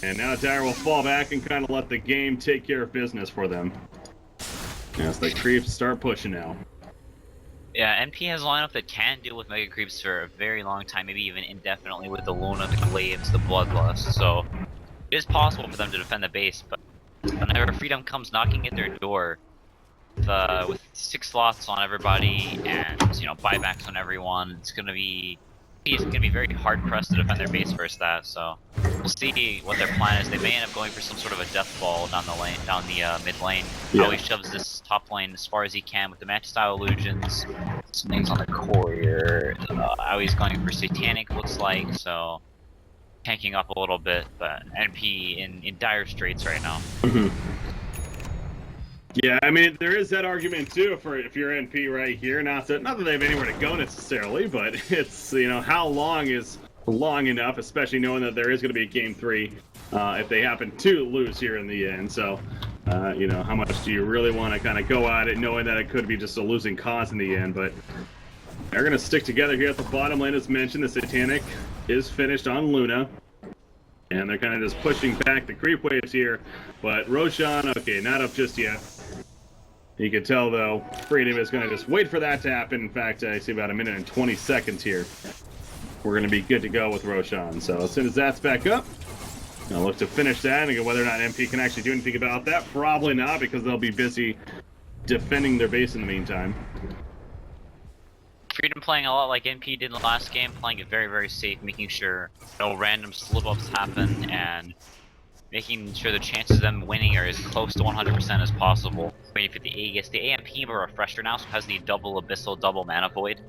And now Dire will fall back and kind of let the game take care of business for them. As the creeps start pushing now. Yeah, NP has a lineup that can deal with Mega Creeps for a very long time, maybe even indefinitely with the Luna, the Glaives, the Bloodlust, so it is possible for them to defend the base, but whenever Freedom comes knocking at their door with 6 slots on everybody and, you know, buybacks on everyone, it's gonna be very hard pressed to defend their base versus that. So we'll see what their plan is. They may end up going for some sort of a death ball down the mid lane. Yeah. How he shoves this top lane as far as he can with the match style illusions. Some things on the courier. How he's going for satanic looks like. So tanking up a little bit, but NP in dire straits right now. Yeah, I mean, there is that argument too for if you're NP right here. Not that they have anywhere to go necessarily, but it's, you know, how long is long enough, especially knowing that there is going to be a game 3 if they happen to lose here in the end. So, you know, how much do you really want to kind of go at it, knowing that it could be just a losing cause in the end? But they're going to stick together here at the bottom lane, as mentioned. The Satanic is finished on Luna. And they're kind of just pushing back the creep waves here. But Roshan, okay, not up just yet. You can tell, though, Freedom is going to just wait for that to happen. In fact, I see about 1 minute and 20 seconds here. We're going to be good to go with Roshan. So as soon as that's back up, I'll look to finish that. And whether or not MP can actually do anything about that, probably not, because they'll be busy defending their base in the meantime. Freedom playing a lot like NP did in the last game, playing it very, very safe, making sure no random slip-ups happen, and making sure the chances of them winning are as close to 100% as possible. Waiting for the A. Yes, the AMP a refresher now, so has the double Abyssal, double Mana Void.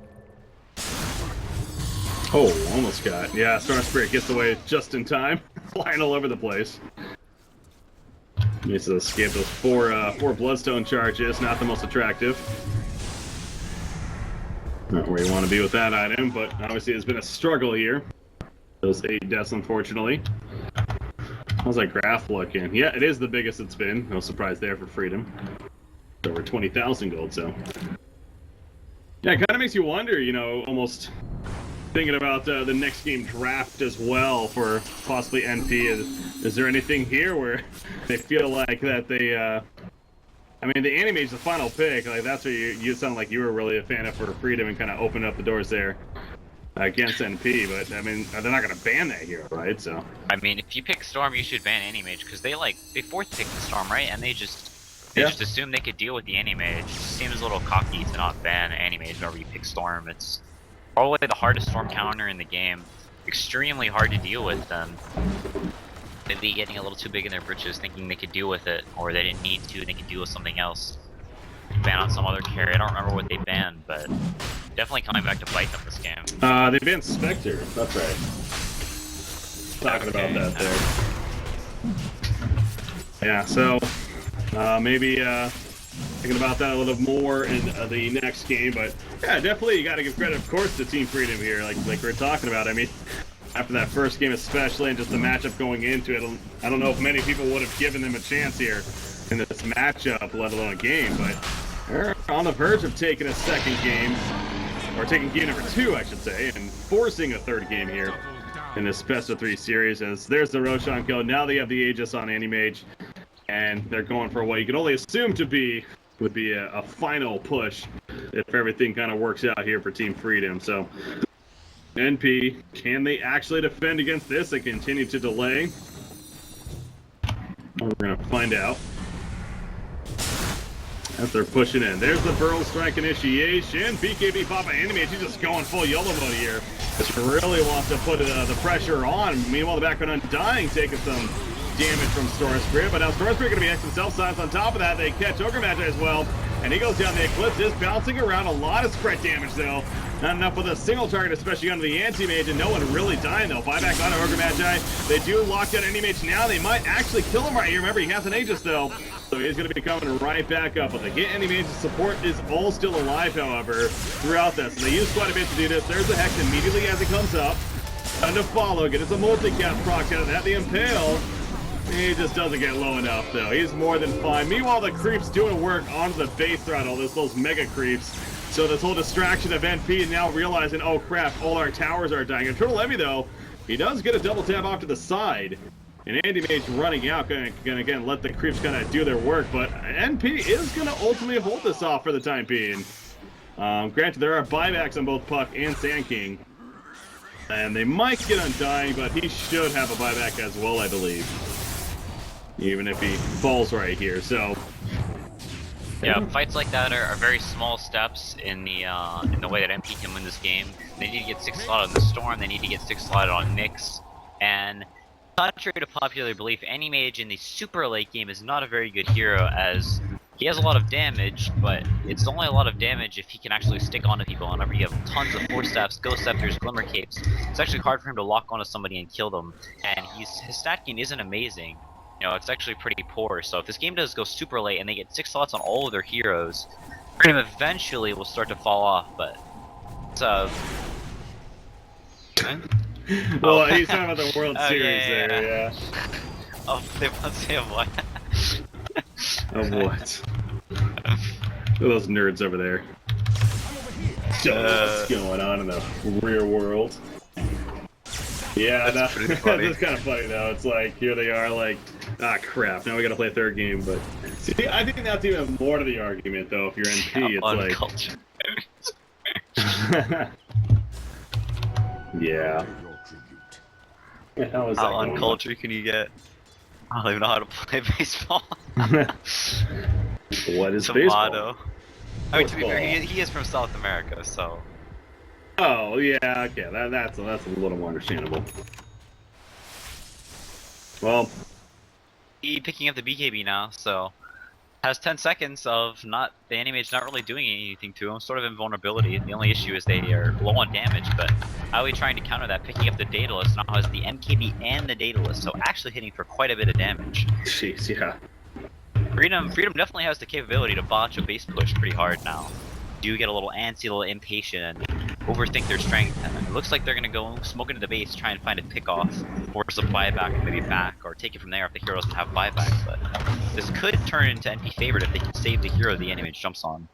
Oh, almost got. Yeah, Star Spirit gets away just in time, flying all over the place. Needs to escape those four Bloodstone charges, not the most attractive. Not where you want to be with that item, but obviously it's been a struggle here. Those 8 deaths, unfortunately. How's that graph looking? Yeah, it is the biggest it's been. No surprise there for Freedom. It's over 20,000 gold, so. Yeah, it kind of makes you wonder, you know, almost thinking about the next game draft as well for possibly NP. Is there anything here where they feel like that they, I mean, the Anti-Mage is the final pick. Like, that's what you sound like you were really a fan of for Freedom and kind of opened up the doors there against NP. But, I mean, they're not going to ban that here, right? So. I mean, if you pick Storm, you should ban Anti-Mage, because they fourth pick the Storm, right? And they just assume they could deal with the Anti-Mage. It seems a little cocky to not ban Anti-Mage whenever you pick Storm. It's probably the hardest Storm counter in the game. Extremely hard to deal with them. They'd be getting a little too big in their britches, thinking they could deal with it, or they didn't need to, and they could deal with something else. ban on some other carry. I don't remember what they banned, but definitely coming back to bite them this game. They banned Spectre. That's right. Talking about that there. Yeah, so maybe thinking about that a little more in the next game, but yeah, definitely you got to give credit, of course, to Team Freedom here, like we're talking about. I mean, after that first game especially, and just the matchup going into it, I don't know if many people would have given them a chance here in this matchup, let alone a game, but they're on the verge of taking a second game, or taking game number 2, I should say, and forcing a third game here in this best of 3 series. As there's the Roshan kill. Now they have the Aegis on Animage, and they're going for what you can only assume to be would be a final push if everything kind of works out here for Team Freedom. So NP, can they actually defend against this and continue to delay? We're gonna find out as they're pushing in. There's the Burrow Strike initiation. BKB Papa Animate, he's just going full yellow mode here. Just really wants to put the pressure on. Meanwhile, the background Undying taking some damage from Star Spirit, but now Star Spirit going to be X himself. Science on top of that. They catch Ogre Magi as well, and he goes down. The Eclipse is bouncing around. A lot of spread damage though. Not enough with a single target, especially under the anti-mage, and no one really dying though. Buyback on Ogre Magi. They do lock down anti-mage now. They might actually kill him right here. Remember, he has an Aegis though, so he's going to be coming right back up. But the get anti-mage support is all still alive, however, throughout this. And they use quite a bit to do this. There's the Hex immediately as it comes up. Time to follow. Get us a multi-cap proc out of that. The Impale. He just doesn't get low enough, though. He's more than fine. Meanwhile, the creeps doing work onto the base throttle. Those mega creeps. So this whole distraction of NP now realizing, oh crap, all our towers are dying. And Turtle Heavy, though, he does get a double tap off to the side. And Andy Mage running out, gonna again let the creeps kind of do their work. But NP is gonna ultimately hold this off for the time being. Granted, there are buybacks on both Puck and Sand King. And they might get Undying, but he should have a buyback as well, I believe. Even if he falls right here, so yeah, fights like that are very small steps in the way that MP can win this game. They need to get 6 slotted on the Storm. They need to get 6 slotted on Nyx. And contrary to popular belief, Animage in the super late game is not a very good hero, as he has a lot of damage, but it's only a lot of damage if he can actually stick onto people. Whenever you have tons of Force Staffs, Ghost Scepters, Glimmer Capes, it's actually hard for him to lock onto somebody and kill them. And his stat gain isn't amazing. You know, it's actually pretty poor. So if this game does go super late and they get 6 slots on all of their heroes, Freedom eventually will start to fall off. But it's well, he's talking about the World Series there, yeah. Oh, they want to say of what? Of what? Look at those nerds over there. What's going on in the real world? Yeah, that's kind of funny though. It's like, here they are, like, ah crap, now we gotta play a third game. But see, I think that's even more to the argument though. If you're NP, it's like yeah. How uncultured can you get? I don't even know how to play baseball. What is Tomato. baseball? I mean, to be fair, he is from South America, so. Oh yeah, okay, that's a little more understandable. Well, he picking up the BKB now, so has 10 seconds of the Animage not really doing anything to him, sort of invulnerability. The only issue is they are low on damage, but how are we trying to counter that? Picking up the Daedalus now has the MKB and the Daedalus, so actually hitting for quite a bit of damage. Jeez, yeah. Freedom definitely has the capability to botch a base push pretty hard now. Do get a little antsy, a little impatient, and overthink their strength. And it looks like they're gonna go smoke into the base, try and find a pick off, force a buyback, and maybe back, or take it from there if the hero doesn't have buyback. But this could turn into NP favorite if they can save the hero the Animage jumps on.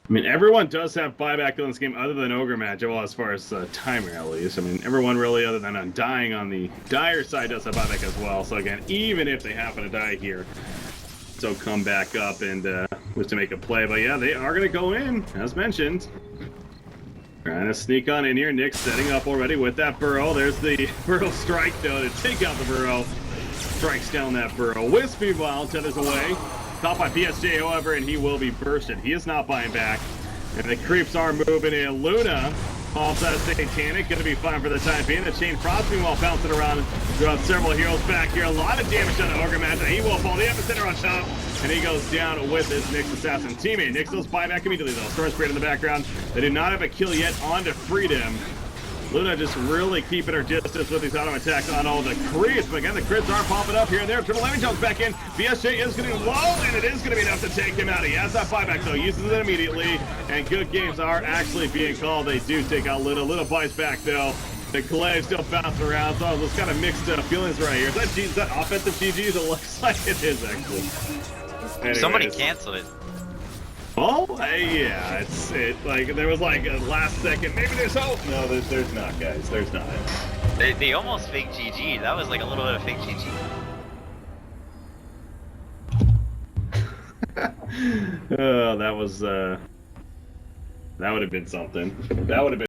I mean, everyone does have buyback in this game other than Ogre Magi, well, as far as timer at least. I mean, everyone really, other than Undying on the Dire side, does have buyback as well. So again, even if they happen to die here, so come back up and just to make a play. But yeah, they are going to go in, as mentioned. Trying to sneak on in here. Nyx setting up already with that Burrow. There's the Burrow strike, though, to take out the Burrow. Strikes down that Burrow. Wisp, meanwhile, tethers away. Caught by PSJ, however, and he will be bursted. He is not buying back. And the creeps are moving in. Luna Offside Satanic, gonna be fine for the time being. The Chain Frost meanwhile bouncing around. Drop several heroes back here. A lot of damage on the Ogre Master. He will fall. The epicenter on top. And he goes down with his Nyx Assassin teammate. Nyx does buy back immediately though. Storm Spirit in the background. They do not have a kill yet onto Freedom. Luna just really keeping her distance with these auto attacks on all the creeps. But again, the crits are popping up here and there. Triple Lemon jumps back in. BSJ is getting low, and it is going to be enough to take him out. He has that buyback, though. Uses it immediately. And good games are actually being called. They do take out Luna. Luna buys back, though. The Glaive still bouncing around. So those kind of mixed feelings right here. Is that offensive GGs? It looks like it is, actually. Anyways. Somebody canceled it. Oh, yeah, like there was like a last second. Maybe there's hope. No, there's not, guys. There's not. They almost fake GG. That was like a little bit of fake GG. Oh, that would have been something. That would have been.